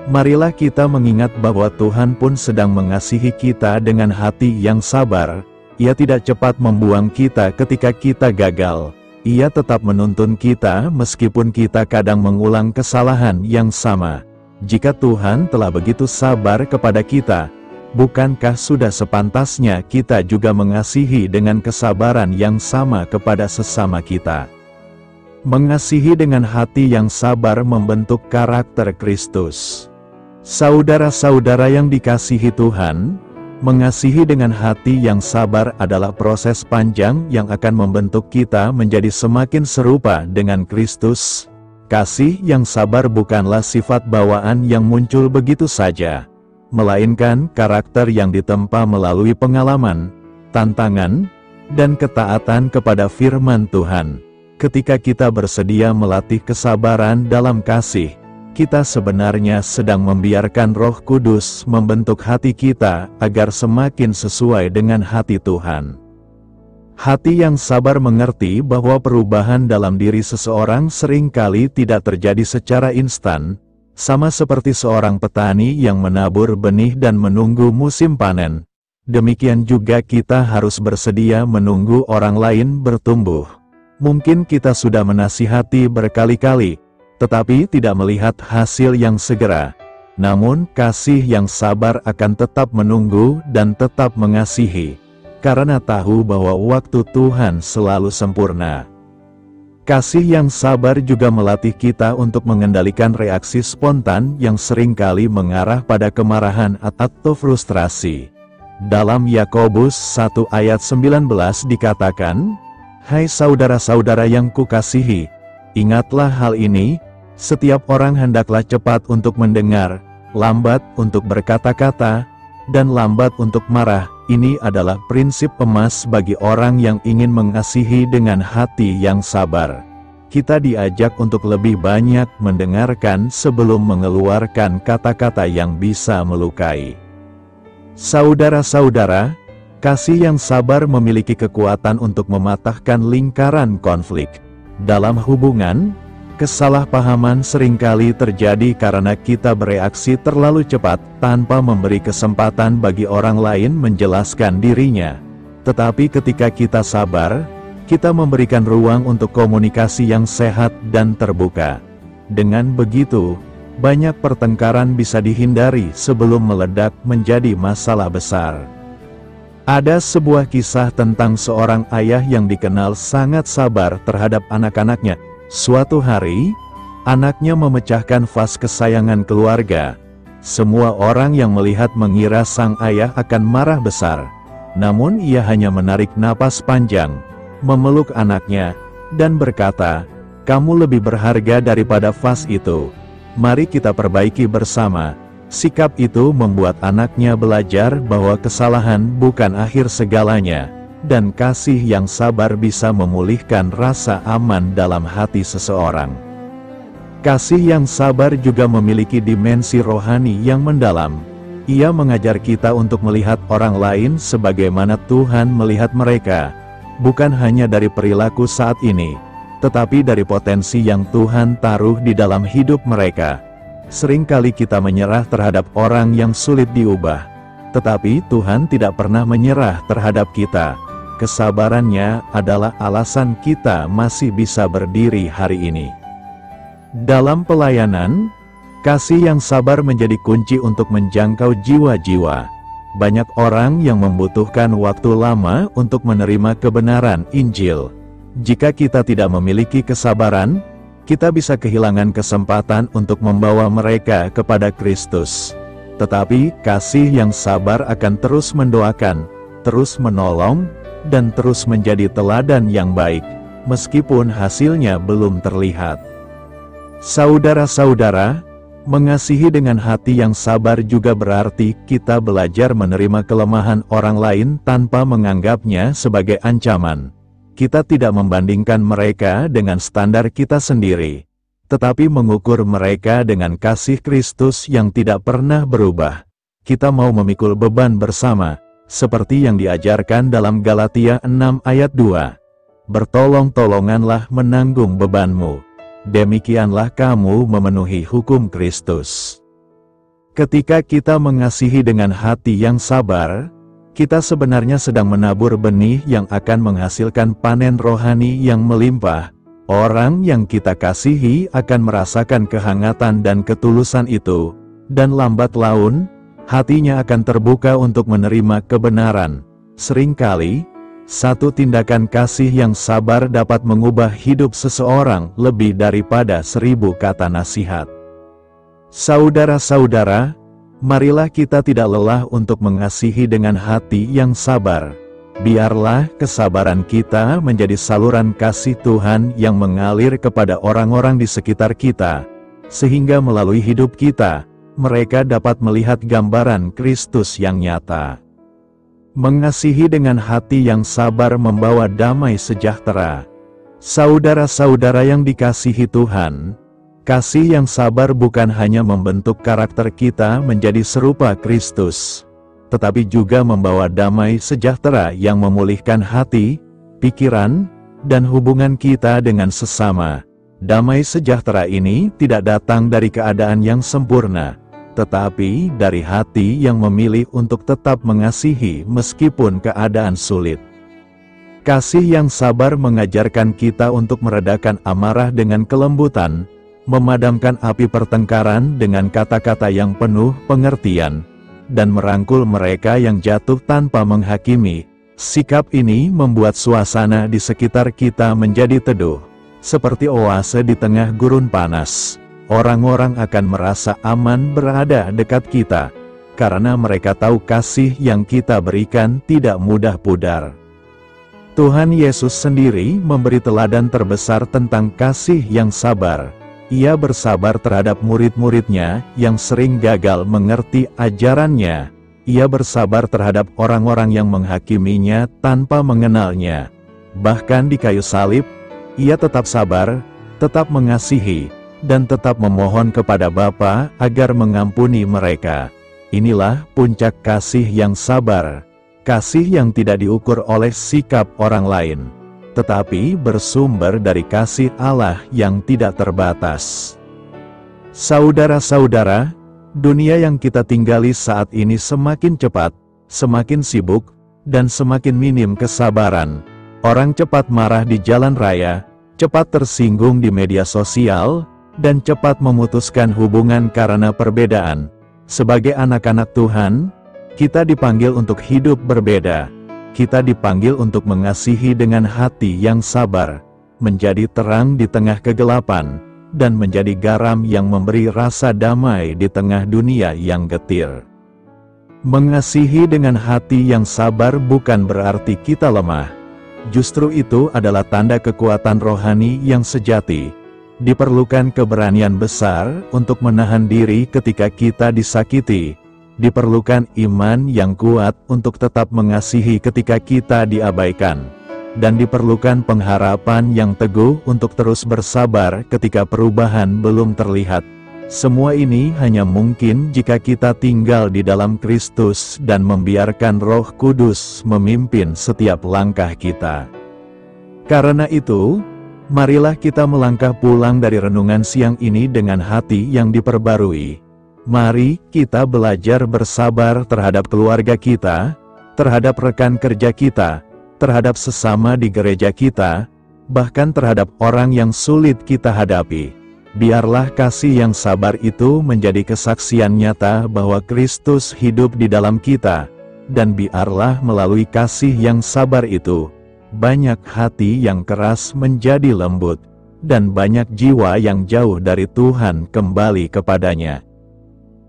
A: marilah kita mengingat bahwa Tuhan pun sedang mengasihi kita dengan hati yang sabar. Ia tidak cepat membuang kita ketika kita gagal. Ia tetap menuntun kita meskipun kita kadang mengulang kesalahan yang sama. Jika Tuhan telah begitu sabar kepada kita, bukankah sudah sepantasnya kita juga mengasihi dengan kesabaran yang sama kepada sesama kita? Mengasihi dengan hati yang sabar membentuk karakter Kristus. Saudara-saudara yang dikasihi Tuhan, mengasihi dengan hati yang sabar adalah proses panjang yang akan membentuk kita menjadi semakin serupa dengan Kristus. Kasih yang sabar bukanlah sifat bawaan yang muncul begitu saja, melainkan karakter yang ditempa melalui pengalaman, tantangan, dan ketaatan kepada firman Tuhan. Ketika kita bersedia melatih kesabaran dalam kasih, kita sebenarnya sedang membiarkan Roh Kudus membentuk hati kita agar semakin sesuai dengan hati Tuhan. Hati yang sabar mengerti bahwa perubahan dalam diri seseorang seringkali tidak terjadi secara instan, sama seperti seorang petani yang menabur benih dan menunggu musim panen. Demikian juga kita harus bersedia menunggu orang lain bertumbuh. Mungkin kita sudah menasihati berkali-kali, tetapi tidak melihat hasil yang segera. Namun kasih yang sabar akan tetap menunggu dan tetap mengasihi, karena tahu bahwa waktu Tuhan selalu sempurna. Kasih yang sabar juga melatih kita untuk mengendalikan reaksi spontan yang seringkali mengarah pada kemarahan atau frustrasi. Dalam Yakobus 1 ayat 19 dikatakan, "Hai saudara-saudara yang kukasihi, ingatlah hal ini, setiap orang hendaklah cepat untuk mendengar, lambat untuk berkata-kata, dan lambat untuk marah." Ini adalah prinsip emas bagi orang yang ingin mengasihi dengan hati yang sabar. kita diajak untuk lebih banyak mendengarkan sebelum mengeluarkan kata-kata yang bisa melukai. Saudara-saudara, kasih yang sabar memiliki kekuatan untuk mematahkan lingkaran konflik. Dalam hubungan, kesalahpahaman seringkali terjadi karena kita bereaksi terlalu cepat tanpa memberi kesempatan bagi orang lain menjelaskan dirinya. Tetapi ketika kita sabar, kita memberikan ruang untuk komunikasi yang sehat dan terbuka. Dengan begitu, banyak pertengkaran bisa dihindari sebelum meledak menjadi masalah besar. Ada sebuah kisah tentang seorang ayah yang dikenal sangat sabar terhadap anak-anaknya. Suatu hari, anaknya memecahkan vas kesayangan keluarga. Semua orang yang melihat mengira sang ayah akan marah besar. Namun ia hanya menarik napas panjang, memeluk anaknya, dan berkata, "Kamu lebih berharga daripada vas itu. Mari kita perbaiki bersama." Sikap itu membuat anaknya belajar bahwa kesalahan bukan akhir segalanya, dan kasih yang sabar bisa memulihkan rasa aman dalam hati seseorang. Kasih yang sabar juga memiliki dimensi rohani yang mendalam. Ia mengajar kita untuk melihat orang lain sebagaimana Tuhan melihat mereka, bukan hanya dari perilaku saat ini, tetapi dari potensi yang Tuhan taruh di dalam hidup mereka. Seringkali kita menyerah terhadap orang yang sulit diubah, tetapi Tuhan tidak pernah menyerah terhadap kita. Kesabarannya adalah alasan kita masih bisa berdiri hari ini. Dalam pelayanan, kasih yang sabar menjadi kunci untuk menjangkau jiwa-jiwa. Banyak orang yang membutuhkan waktu lama untuk menerima kebenaran Injil. Jika kita tidak memiliki kesabaran, kita bisa kehilangan kesempatan untuk membawa mereka kepada Kristus. Tetapi kasih yang sabar akan terus mendoakan, terus menolong, dan terus menjadi teladan yang baik, meskipun hasilnya belum terlihat. Saudara-saudara, mengasihi dengan hati yang sabar juga berarti kita belajar menerima kelemahan orang lain tanpa menganggapnya sebagai ancaman. Kita tidak membandingkan mereka dengan standar kita sendiri, tetapi mengukur mereka dengan kasih Kristus yang tidak pernah berubah. Kita mau memikul beban bersama, seperti yang diajarkan dalam Galatia 6 ayat 2. Bertolong-tolonganlah menanggung bebanmu. Demikianlah kamu memenuhi hukum Kristus. Ketika kita mengasihi dengan hati yang sabar, kita sebenarnya sedang menabur benih yang akan menghasilkan panen rohani yang melimpah. Orang yang kita kasihi akan merasakan kehangatan dan ketulusan itu, dan lambat laun, hatinya akan terbuka untuk menerima kebenaran. Seringkali, satu tindakan kasih yang sabar dapat mengubah hidup seseorang lebih daripada 1000 kata nasihat. Saudara-saudara, marilah kita tidak lelah untuk mengasihi dengan hati yang sabar. Biarlah kesabaran kita menjadi saluran kasih Tuhan yang mengalir kepada orang-orang di sekitar kita, sehingga melalui hidup kita, mereka dapat melihat gambaran Kristus yang nyata. Mengasihi dengan hati yang sabar membawa damai sejahtera. Saudara-saudara yang dikasihi Tuhan, kasih yang sabar bukan hanya membentuk karakter kita menjadi serupa Kristus, tetapi juga membawa damai sejahtera yang memulihkan hati, pikiran, dan hubungan kita dengan sesama. Damai sejahtera ini tidak datang dari keadaan yang sempurna, tetapi dari hati yang memilih untuk tetap mengasihi meskipun keadaan sulit. Kasih yang sabar mengajarkan kita untuk meredakan amarah dengan kelembutan, memadamkan api pertengkaran dengan kata-kata yang penuh pengertian, dan merangkul mereka yang jatuh tanpa menghakimi. Sikap ini membuat suasana di sekitar kita menjadi teduh, seperti oase di tengah gurun panas. Orang-orang akan merasa aman berada dekat kita, karena mereka tahu kasih yang kita berikan tidak mudah pudar. Tuhan Yesus sendiri memberi teladan terbesar tentang kasih yang sabar. Ia bersabar terhadap murid-muridnya yang sering gagal mengerti ajarannya. Ia bersabar terhadap orang-orang yang menghakiminya tanpa mengenalnya. Bahkan di kayu salib, ia tetap sabar, tetap mengasihi, dan tetap memohon kepada Bapa agar mengampuni mereka. Inilah puncak kasih yang sabar, kasih yang tidak diukur oleh sikap orang lain, tetapi bersumber dari kasih Allah yang tidak terbatas. Saudara-saudara, dunia yang kita tinggali saat ini semakin cepat, semakin sibuk, dan semakin minim kesabaran. Orang cepat marah di jalan raya, cepat tersinggung di media sosial, dan cepat memutuskan hubungan karena perbedaan. Sebagai anak-anak Tuhan, kita dipanggil untuk hidup berbeda. Kita dipanggil untuk mengasihi dengan hati yang sabar, menjadi terang di tengah kegelapan, dan menjadi garam yang memberi rasa damai di tengah dunia yang getir. Mengasihi dengan hati yang sabar bukan berarti kita lemah. Justru itu adalah tanda kekuatan rohani yang sejati. Diperlukan keberanian besar untuk menahan diri ketika kita disakiti. Diperlukan iman yang kuat untuk tetap mengasihi ketika kita diabaikan. Dan diperlukan pengharapan yang teguh untuk terus bersabar ketika perubahan belum terlihat. Semua ini hanya mungkin jika kita tinggal di dalam Kristus dan membiarkan Roh Kudus memimpin setiap langkah kita. Karena itu, marilah kita melangkah pulang dari renungan siang ini dengan hati yang diperbarui. Mari kita belajar bersabar terhadap keluarga kita, terhadap rekan kerja kita, terhadap sesama di gereja kita, bahkan terhadap orang yang sulit kita hadapi. Biarlah kasih yang sabar itu menjadi kesaksian nyata bahwa Kristus hidup di dalam kita, dan biarlah melalui kasih yang sabar itu, banyak hati yang keras menjadi lembut, dan banyak jiwa yang jauh dari Tuhan kembali kepadanya.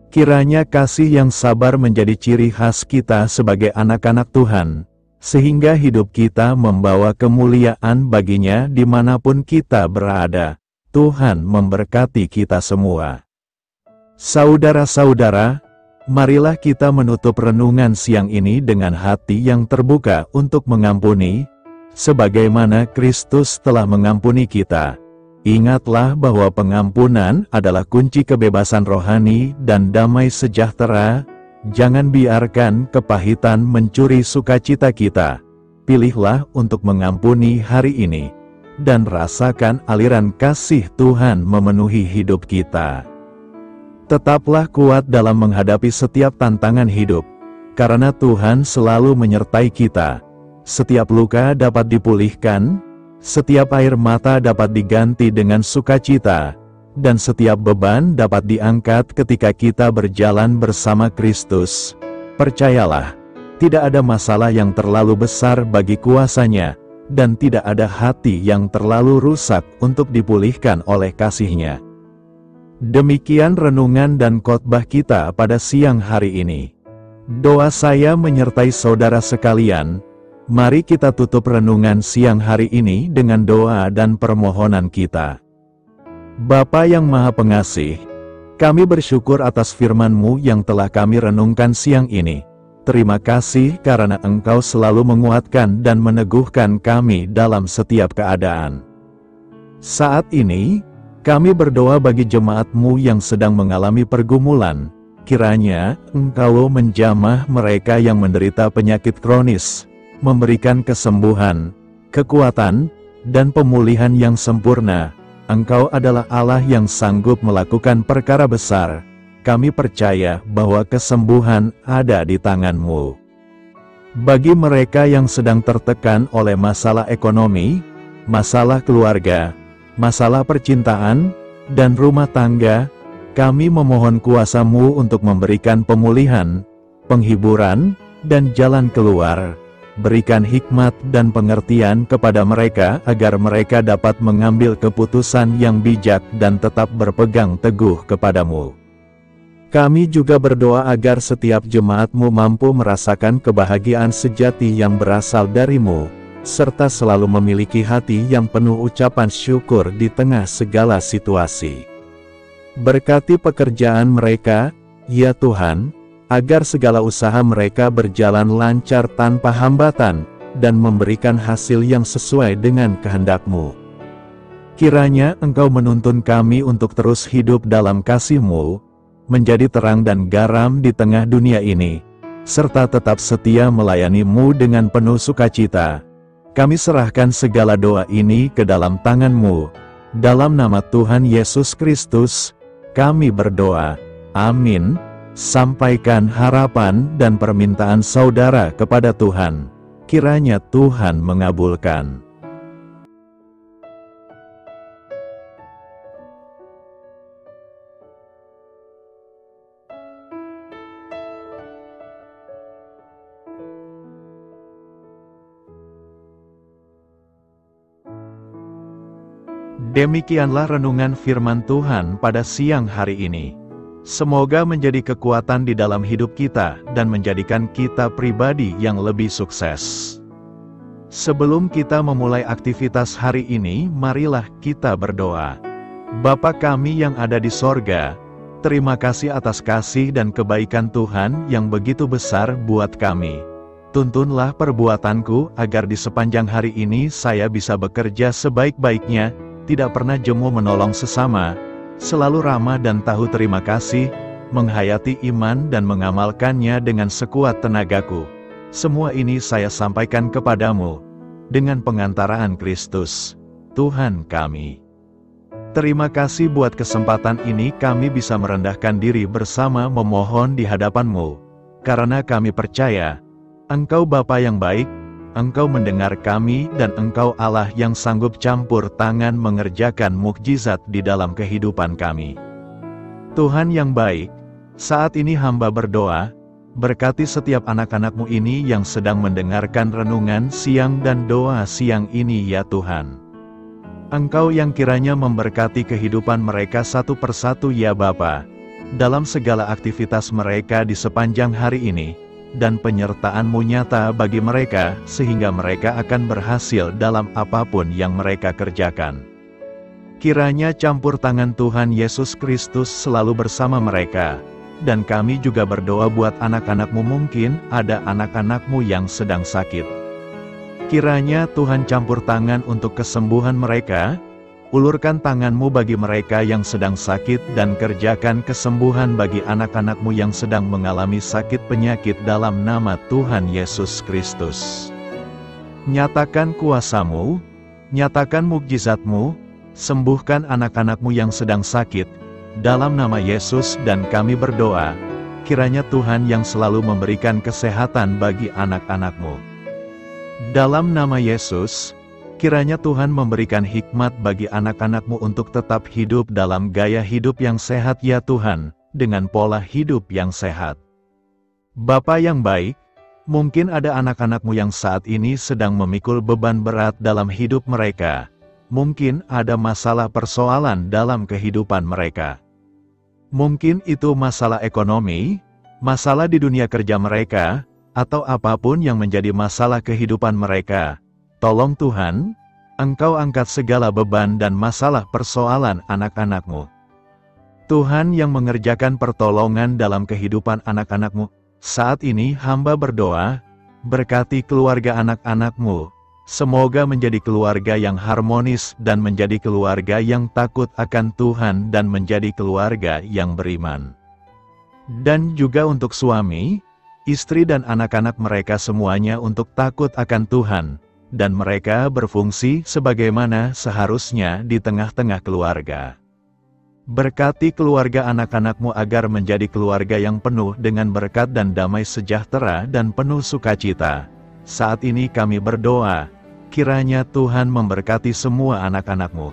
A: Kiranya kasih yang sabar menjadi ciri khas kita sebagai anak-anak Tuhan, sehingga hidup kita membawa kemuliaan baginya dimanapun kita berada. Tuhan memberkati kita semua. Saudara-saudara, marilah kita menutup renungan siang ini dengan hati yang terbuka untuk mengampuni, sebagaimana Kristus telah mengampuni kita. Ingatlah bahwa pengampunan adalah kunci kebebasan rohani dan damai sejahtera. Jangan biarkan kepahitan mencuri sukacita kita. Pilihlah untuk mengampuni hari ini, dan rasakan aliran kasih Tuhan memenuhi hidup kita. Tetaplah kuat dalam menghadapi setiap tantangan hidup, karena Tuhan selalu menyertai kita. Setiap luka dapat dipulihkan, setiap air mata dapat diganti dengan sukacita, dan setiap beban dapat diangkat ketika kita berjalan bersama Kristus. Percayalah, tidak ada masalah yang terlalu besar bagi kuasa-Nya, dan tidak ada hati yang terlalu rusak untuk dipulihkan oleh kasih-Nya. Demikian renungan dan khotbah kita pada siang hari ini. Doa saya menyertai saudara sekalian. Mari kita tutup renungan siang hari ini dengan doa dan permohonan kita. Bapa yang Maha Pengasih, kami bersyukur atas firman-Mu yang telah kami renungkan siang ini. Terima kasih karena Engkau selalu menguatkan dan meneguhkan kami dalam setiap keadaan. Saat ini, kami berdoa bagi jemaat-Mu yang sedang mengalami pergumulan. Kiranya Engkau menjamah mereka yang menderita penyakit kronis, memberikan kesembuhan, kekuatan, dan pemulihan yang sempurna. Engkau adalah Allah yang sanggup melakukan perkara besar. Kami percaya bahwa kesembuhan ada di tangan-Mu. Bagi mereka yang sedang tertekan oleh masalah ekonomi, masalah keluarga, masalah percintaan, dan rumah tangga, kami memohon kuasa-Mu untuk memberikan pemulihan, penghiburan, dan jalan keluar. Berikan hikmat dan pengertian kepada mereka agar mereka dapat mengambil keputusan yang bijak dan tetap berpegang teguh kepada-Mu. Kami juga berdoa agar setiap jemaat-Mu mampu merasakan kebahagiaan sejati yang berasal dari-Mu, serta selalu memiliki hati yang penuh ucapan syukur di tengah segala situasi. Berkati pekerjaan mereka, ya Tuhan, agar segala usaha mereka berjalan lancar tanpa hambatan, dan memberikan hasil yang sesuai dengan kehendak-Mu. Kiranya Engkau menuntun kami untuk terus hidup dalam kasih-Mu, menjadi terang dan garam di tengah dunia ini, serta tetap setia melayani-Mu dengan penuh sukacita. Kami serahkan segala doa ini ke dalam tangan-Mu. Dalam nama Tuhan Yesus Kristus, kami berdoa. Amin. Sampaikan harapan dan permintaan saudara kepada Tuhan. Kiranya Tuhan mengabulkan. Demikianlah renungan firman Tuhan pada siang hari ini. Semoga menjadi kekuatan di dalam hidup kita dan menjadikan kita pribadi yang lebih sukses. Sebelum kita memulai aktivitas hari ini, marilah kita berdoa. Bapa kami yang ada di sorga, terima kasih atas kasih dan kebaikan Tuhan yang begitu besar buat kami. Tuntunlah perbuatanku agar di sepanjang hari ini saya bisa bekerja sebaik-baiknya, tidak pernah jemu menolong sesama, selalu ramah dan tahu terima kasih, menghayati iman dan mengamalkannya dengan sekuat tenagaku. Semua ini saya sampaikan kepadamu, dengan pengantaraan Kristus, Tuhan kami. Terima kasih buat kesempatan ini kami bisa merendahkan diri bersama memohon di hadapan-Mu, karena kami percaya, Engkau Bapa yang baik, Engkau mendengar kami dan Engkau Allah yang sanggup campur tangan mengerjakan mukjizat di dalam kehidupan kami. Tuhan yang baik, saat ini hamba berdoa, berkati setiap anak-anak-Mu ini yang sedang mendengarkan renungan siang dan doa siang ini ya Tuhan. Engkau yang kiranya memberkati kehidupan mereka satu persatu ya Bapa, dalam segala aktivitas mereka di sepanjang hari ini, dan penyertaan-Mu nyata bagi mereka, sehingga mereka akan berhasil dalam apapun yang mereka kerjakan. Kiranya campur tangan Tuhan Yesus Kristus selalu bersama mereka, dan kami juga berdoa buat anak-anak-Mu, mungkin ada anak-anak-Mu yang sedang sakit. Kiranya Tuhan campur tangan untuk kesembuhan mereka, ulurkan tangan-Mu bagi mereka yang sedang sakit dan kerjakan kesembuhan bagi anak-anak-Mu yang sedang mengalami sakit penyakit dalam nama Tuhan Yesus Kristus. Nyatakan kuasa-Mu, nyatakan mukjizat-Mu, sembuhkan anak-anak-Mu yang sedang sakit, dalam nama Yesus dan kami berdoa, kiranya Tuhan yang selalu memberikan kesehatan bagi anak-anak-Mu. Dalam nama Yesus, kiranya Tuhan memberikan hikmat bagi anak-anak-Mu untuk tetap hidup dalam gaya hidup yang sehat ya Tuhan, dengan pola hidup yang sehat. Bapa yang baik, mungkin ada anak-anak-Mu yang saat ini sedang memikul beban berat dalam hidup mereka. Mungkin ada masalah persoalan dalam kehidupan mereka. Mungkin itu masalah ekonomi, masalah di dunia kerja mereka, atau apapun yang menjadi masalah kehidupan mereka. Tolong Tuhan, Engkau angkat segala beban dan masalah persoalan anak-anak-Mu. Tuhan yang mengerjakan pertolongan dalam kehidupan anak-anak-Mu, saat ini hamba berdoa, berkati keluarga anak-anak-Mu, semoga menjadi keluarga yang harmonis dan menjadi keluarga yang takut akan Tuhan dan menjadi keluarga yang beriman. Dan juga untuk suami, istri dan anak-anak mereka semuanya untuk takut akan Tuhan, dan mereka berfungsi sebagaimana seharusnya di tengah-tengah keluarga. Berkati keluarga anak-anak-Mu agar menjadi keluarga yang penuh dengan berkat dan damai sejahtera dan penuh sukacita. Saat ini kami berdoa, kiranya Tuhan memberkati semua anak-anak-Mu.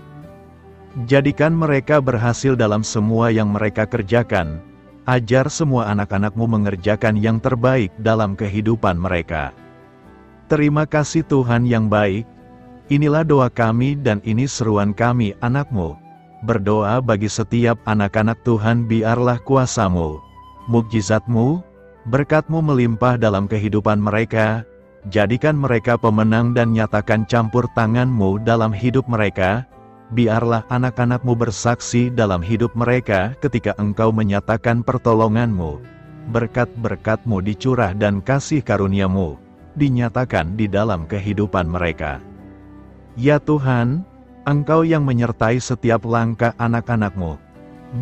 A: Jadikan mereka berhasil dalam semua yang mereka kerjakan. Ajar semua anak-anak-Mu mengerjakan yang terbaik dalam kehidupan mereka. Terima kasih Tuhan yang baik, inilah doa kami dan ini seruan kami anak-Mu. Berdoa bagi setiap anak-anak Tuhan biarlah kuasa-Mu, mukjizat-Mu, berkat-Mu melimpah dalam kehidupan mereka, jadikan mereka pemenang dan nyatakan campur tangan-Mu dalam hidup mereka, biarlah anak-anak-Mu bersaksi dalam hidup mereka ketika Engkau menyatakan pertolongan-Mu, berkat-berkat-Mu dicurah dan kasih karunia-Mu dinyatakan di dalam kehidupan mereka. Ya Tuhan, Engkau yang menyertai setiap langkah anak-anak-Mu.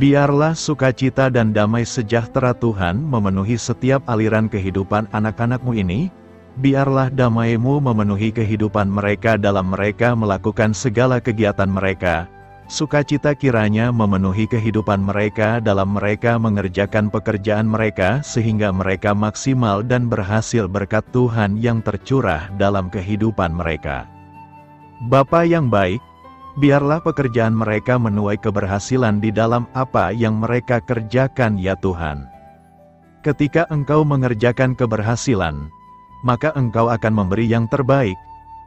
A: Biarlah sukacita dan damai sejahtera Tuhan memenuhi setiap aliran kehidupan anak-anak-Mu ini. Biarlah damai-Mu memenuhi kehidupan mereka dalam mereka melakukan segala kegiatan mereka. Sukacita kiranya memenuhi kehidupan mereka dalam mereka mengerjakan pekerjaan mereka sehingga mereka maksimal dan berhasil berkat Tuhan yang tercurah dalam kehidupan mereka. Bapa yang baik, biarlah pekerjaan mereka menuai keberhasilan di dalam apa yang mereka kerjakan ya Tuhan. Ketika Engkau mengerjakan keberhasilan, maka Engkau akan memberi yang terbaik.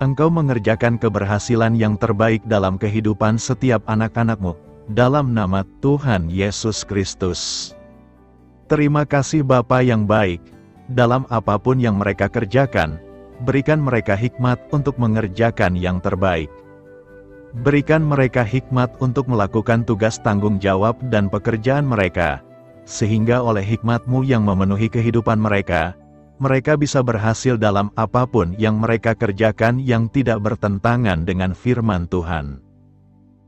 A: Engkau mengerjakan keberhasilan yang terbaik dalam kehidupan setiap anak-anak-Mu, dalam nama Tuhan Yesus Kristus. Terima kasih Bapa yang baik, dalam apapun yang mereka kerjakan, berikan mereka hikmat untuk mengerjakan yang terbaik. Berikan mereka hikmat untuk melakukan tugas tanggung jawab dan pekerjaan mereka, sehingga oleh hikmat-Mu yang memenuhi kehidupan mereka, mereka bisa berhasil dalam apapun yang mereka kerjakan yang tidak bertentangan dengan firman Tuhan.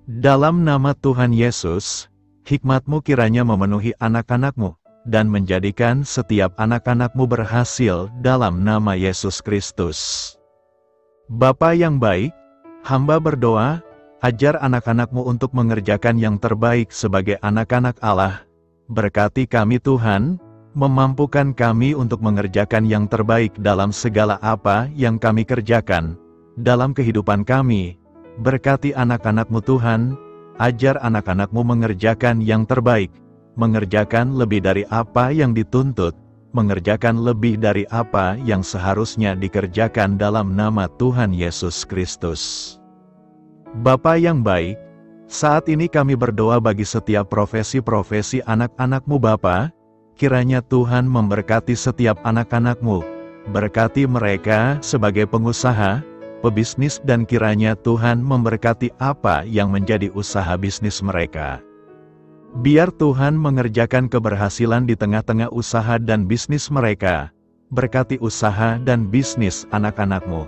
A: Dalam nama Tuhan Yesus, hikmat-Mu kiranya memenuhi anak-anak-Mu, dan menjadikan setiap anak-anak-Mu berhasil dalam nama Yesus Kristus. Bapa yang baik, hamba berdoa, ajar anak-anak-Mu untuk mengerjakan yang terbaik sebagai anak-anak Allah. Berkati kami Tuhan, memampukan kami untuk mengerjakan yang terbaik dalam segala apa yang kami kerjakan dalam kehidupan kami. Berkati anak-anak-Mu Tuhan, ajar anak-anak-Mu mengerjakan yang terbaik, mengerjakan lebih dari apa yang dituntut, mengerjakan lebih dari apa yang seharusnya dikerjakan dalam nama Tuhan Yesus Kristus. Bapa yang baik, saat ini kami berdoa bagi setiap profesi-profesi anak-anak-Mu Bapa. Kiranya Tuhan memberkati setiap anak-anak-Mu, berkati mereka sebagai pengusaha, pebisnis dan kiranya Tuhan memberkati apa yang menjadi usaha bisnis mereka. Biar Tuhan mengerjakan keberhasilan di tengah-tengah usaha dan bisnis mereka, berkati usaha dan bisnis anak-anak-Mu.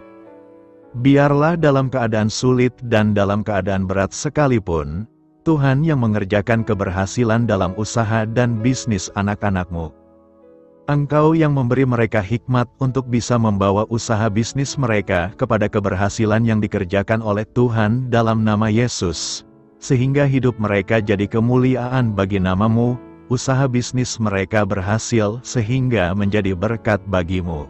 A: Biarlah dalam keadaan sulit dan dalam keadaan berat sekalipun, Tuhan yang mengerjakan keberhasilan dalam usaha dan bisnis anak-anak-Mu. Engkau yang memberi mereka hikmat untuk bisa membawa usaha bisnis mereka kepada keberhasilan yang dikerjakan oleh Tuhan dalam nama Yesus, sehingga hidup mereka jadi kemuliaan bagi nama-Mu, usaha bisnis mereka berhasil sehingga menjadi berkat bagi-Mu.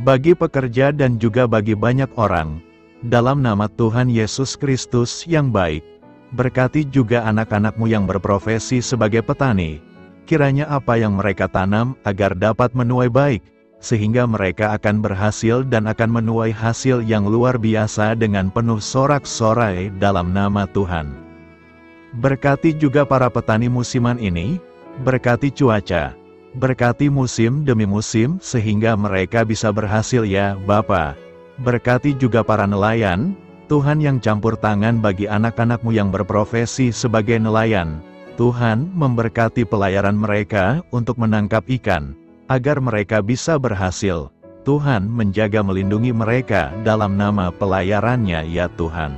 A: Bagi pekerja dan juga bagi banyak orang, dalam nama Tuhan Yesus Kristus yang baik, berkati juga anak-anak-Mu yang berprofesi sebagai petani, kiranya apa yang mereka tanam agar dapat menuai baik, sehingga mereka akan berhasil dan akan menuai hasil yang luar biasa dengan penuh sorak-sorai dalam nama Tuhan. Berkati juga para petani musiman ini, berkati cuaca, berkati musim demi musim sehingga mereka bisa berhasil ya Bapa. Berkati juga para nelayan, Tuhan yang campur tangan bagi anak-anak-Mu yang berprofesi sebagai nelayan. Tuhan memberkati pelayaran mereka untuk menangkap ikan, agar mereka bisa berhasil. Tuhan menjaga melindungi mereka dalam nama pelayarannya ya Tuhan.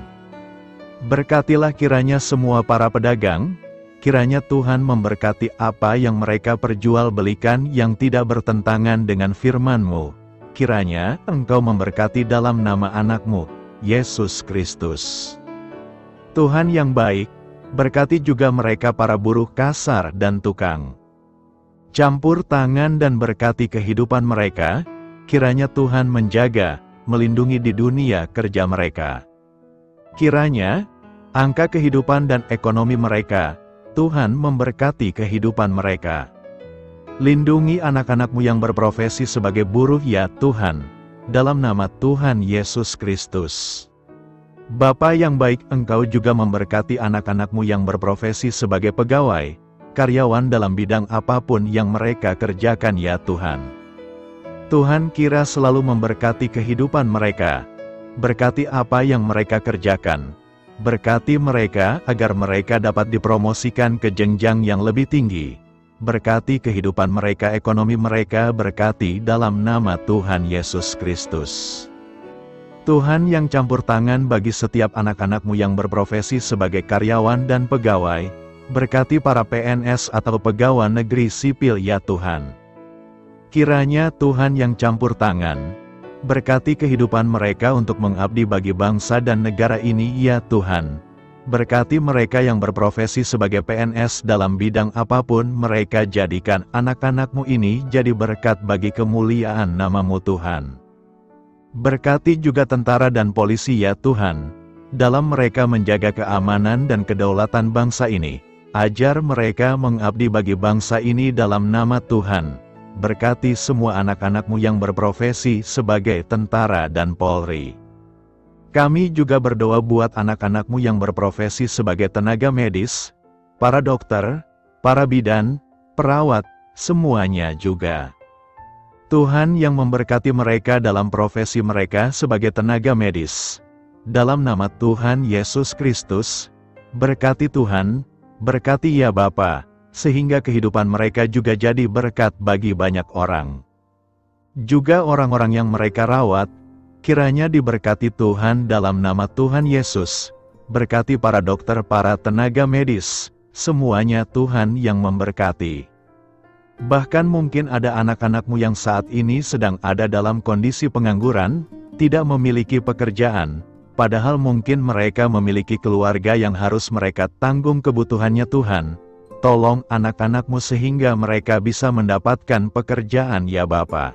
A: Berkatilah kiranya semua para pedagang, kiranya Tuhan memberkati apa yang mereka perjualbelikan yang tidak bertentangan dengan firman-Mu. Kiranya Engkau memberkati dalam nama anak-Mu, Yesus Kristus. Tuhan yang baik, berkati juga mereka para buruh kasar dan tukang. Campur tangan dan berkati kehidupan mereka, kiranya Tuhan menjaga, melindungi di dunia kerja mereka. Kiranya, angka kehidupan dan ekonomi mereka, Tuhan memberkati kehidupan mereka. Lindungi anak-anak-Mu yang berprofesi sebagai buruh ya Tuhan, dalam nama Tuhan Yesus Kristus. Bapa yang baik, Engkau juga memberkati anak-anak-Mu yang berprofesi sebagai pegawai, karyawan dalam bidang apapun yang mereka kerjakan ya Tuhan. Tuhan kira selalu memberkati kehidupan mereka, berkati apa yang mereka kerjakan, berkati mereka agar mereka dapat dipromosikan ke jenjang yang lebih tinggi. Berkati kehidupan mereka, ekonomi mereka, berkati dalam nama Tuhan Yesus Kristus. Tuhan yang campur tangan bagi setiap anak-anak-Mu yang berprofesi sebagai karyawan dan pegawai, berkati para PNS atau pegawai negeri sipil ya Tuhan. Kiranya Tuhan yang campur tangan, berkati kehidupan mereka untuk mengabdi bagi bangsa dan negara ini ya Tuhan. Berkati mereka yang berprofesi sebagai PNS dalam bidang apapun mereka, jadikan anak-anak-Mu ini jadi berkat bagi kemuliaan nama-Mu Tuhan. Berkati juga tentara dan polisi ya Tuhan, dalam mereka menjaga keamanan dan kedaulatan bangsa ini. Ajar mereka mengabdi bagi bangsa ini dalam nama Tuhan. Berkati semua anak-anak-Mu yang berprofesi sebagai tentara dan Polri. Kami juga berdoa buat anak-anak-Mu yang berprofesi sebagai tenaga medis, para dokter, para bidan, perawat, semuanya juga. Tuhan yang memberkati mereka dalam profesi mereka sebagai tenaga medis. Dalam nama Tuhan Yesus Kristus, berkati Tuhan, berkati ya Bapa, sehingga kehidupan mereka juga jadi berkat bagi banyak orang. Juga orang-orang yang mereka rawat, kiranya diberkati Tuhan dalam nama Tuhan Yesus. Berkati para dokter, para tenaga medis, semuanya Tuhan yang memberkati. Bahkan mungkin ada anak-anak-Mu yang saat ini sedang ada dalam kondisi pengangguran, tidak memiliki pekerjaan, padahal mungkin mereka memiliki keluarga yang harus mereka tanggung kebutuhannya Tuhan. Tolong anak-anak-Mu sehingga mereka bisa mendapatkan pekerjaan ya Bapa.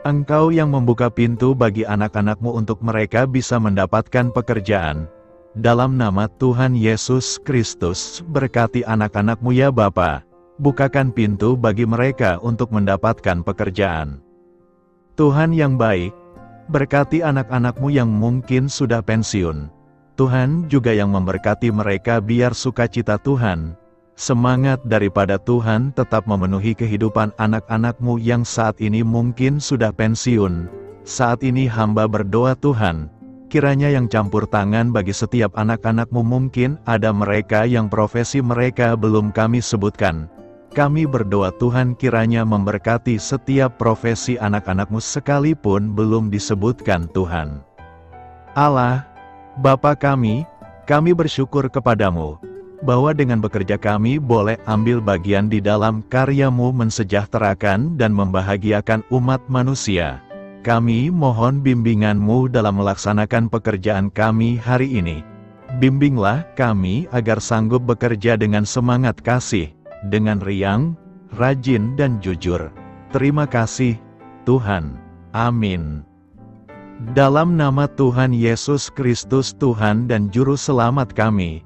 A: Engkau yang membuka pintu bagi anak-anak-Mu untuk mereka bisa mendapatkan pekerjaan. Dalam nama Tuhan Yesus Kristus, berkati anak-anak-Mu ya Bapa. Bukakan pintu bagi mereka untuk mendapatkan pekerjaan. Tuhan yang baik, berkati anak-anak-Mu yang mungkin sudah pensiun. Tuhan juga yang memberkati mereka biar sukacita Tuhan, semangat daripada Tuhan tetap memenuhi kehidupan anak-anak-Mu yang saat ini mungkin sudah pensiun. Saat ini hamba berdoa Tuhan, kiranya yang campur tangan bagi setiap anak-anak-Mu, mungkin ada mereka yang profesi mereka belum kami sebutkan. Kami berdoa Tuhan kiranya memberkati setiap profesi anak-anak-Mu sekalipun belum disebutkan Tuhan. Allah, Bapa kami bersyukur kepadamu, bahwa dengan bekerja kami boleh ambil bagian di dalam karya-Mu mensejahterakan dan membahagiakan umat manusia. Kami mohon bimbingan-Mu dalam melaksanakan pekerjaan kami hari ini. Bimbinglah kami agar sanggup bekerja dengan semangat kasih, dengan riang, rajin dan jujur. Terima kasih, Tuhan. Amin. Dalam nama Tuhan Yesus Kristus Tuhan dan Juru Selamat kami,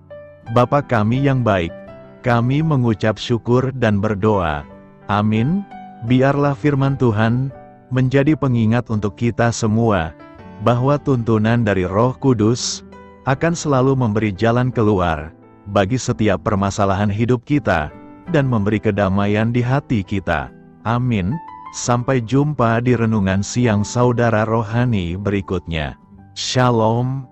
A: Bapa kami yang baik, kami mengucap syukur dan berdoa. Amin. Biarlah firman Tuhan menjadi pengingat untuk kita semua, bahwa tuntunan dari Roh Kudus akan selalu memberi jalan keluar bagi setiap permasalahan hidup kita, dan memberi kedamaian di hati kita. Amin. Sampai jumpa di renungan siang saudara rohani berikutnya. Shalom.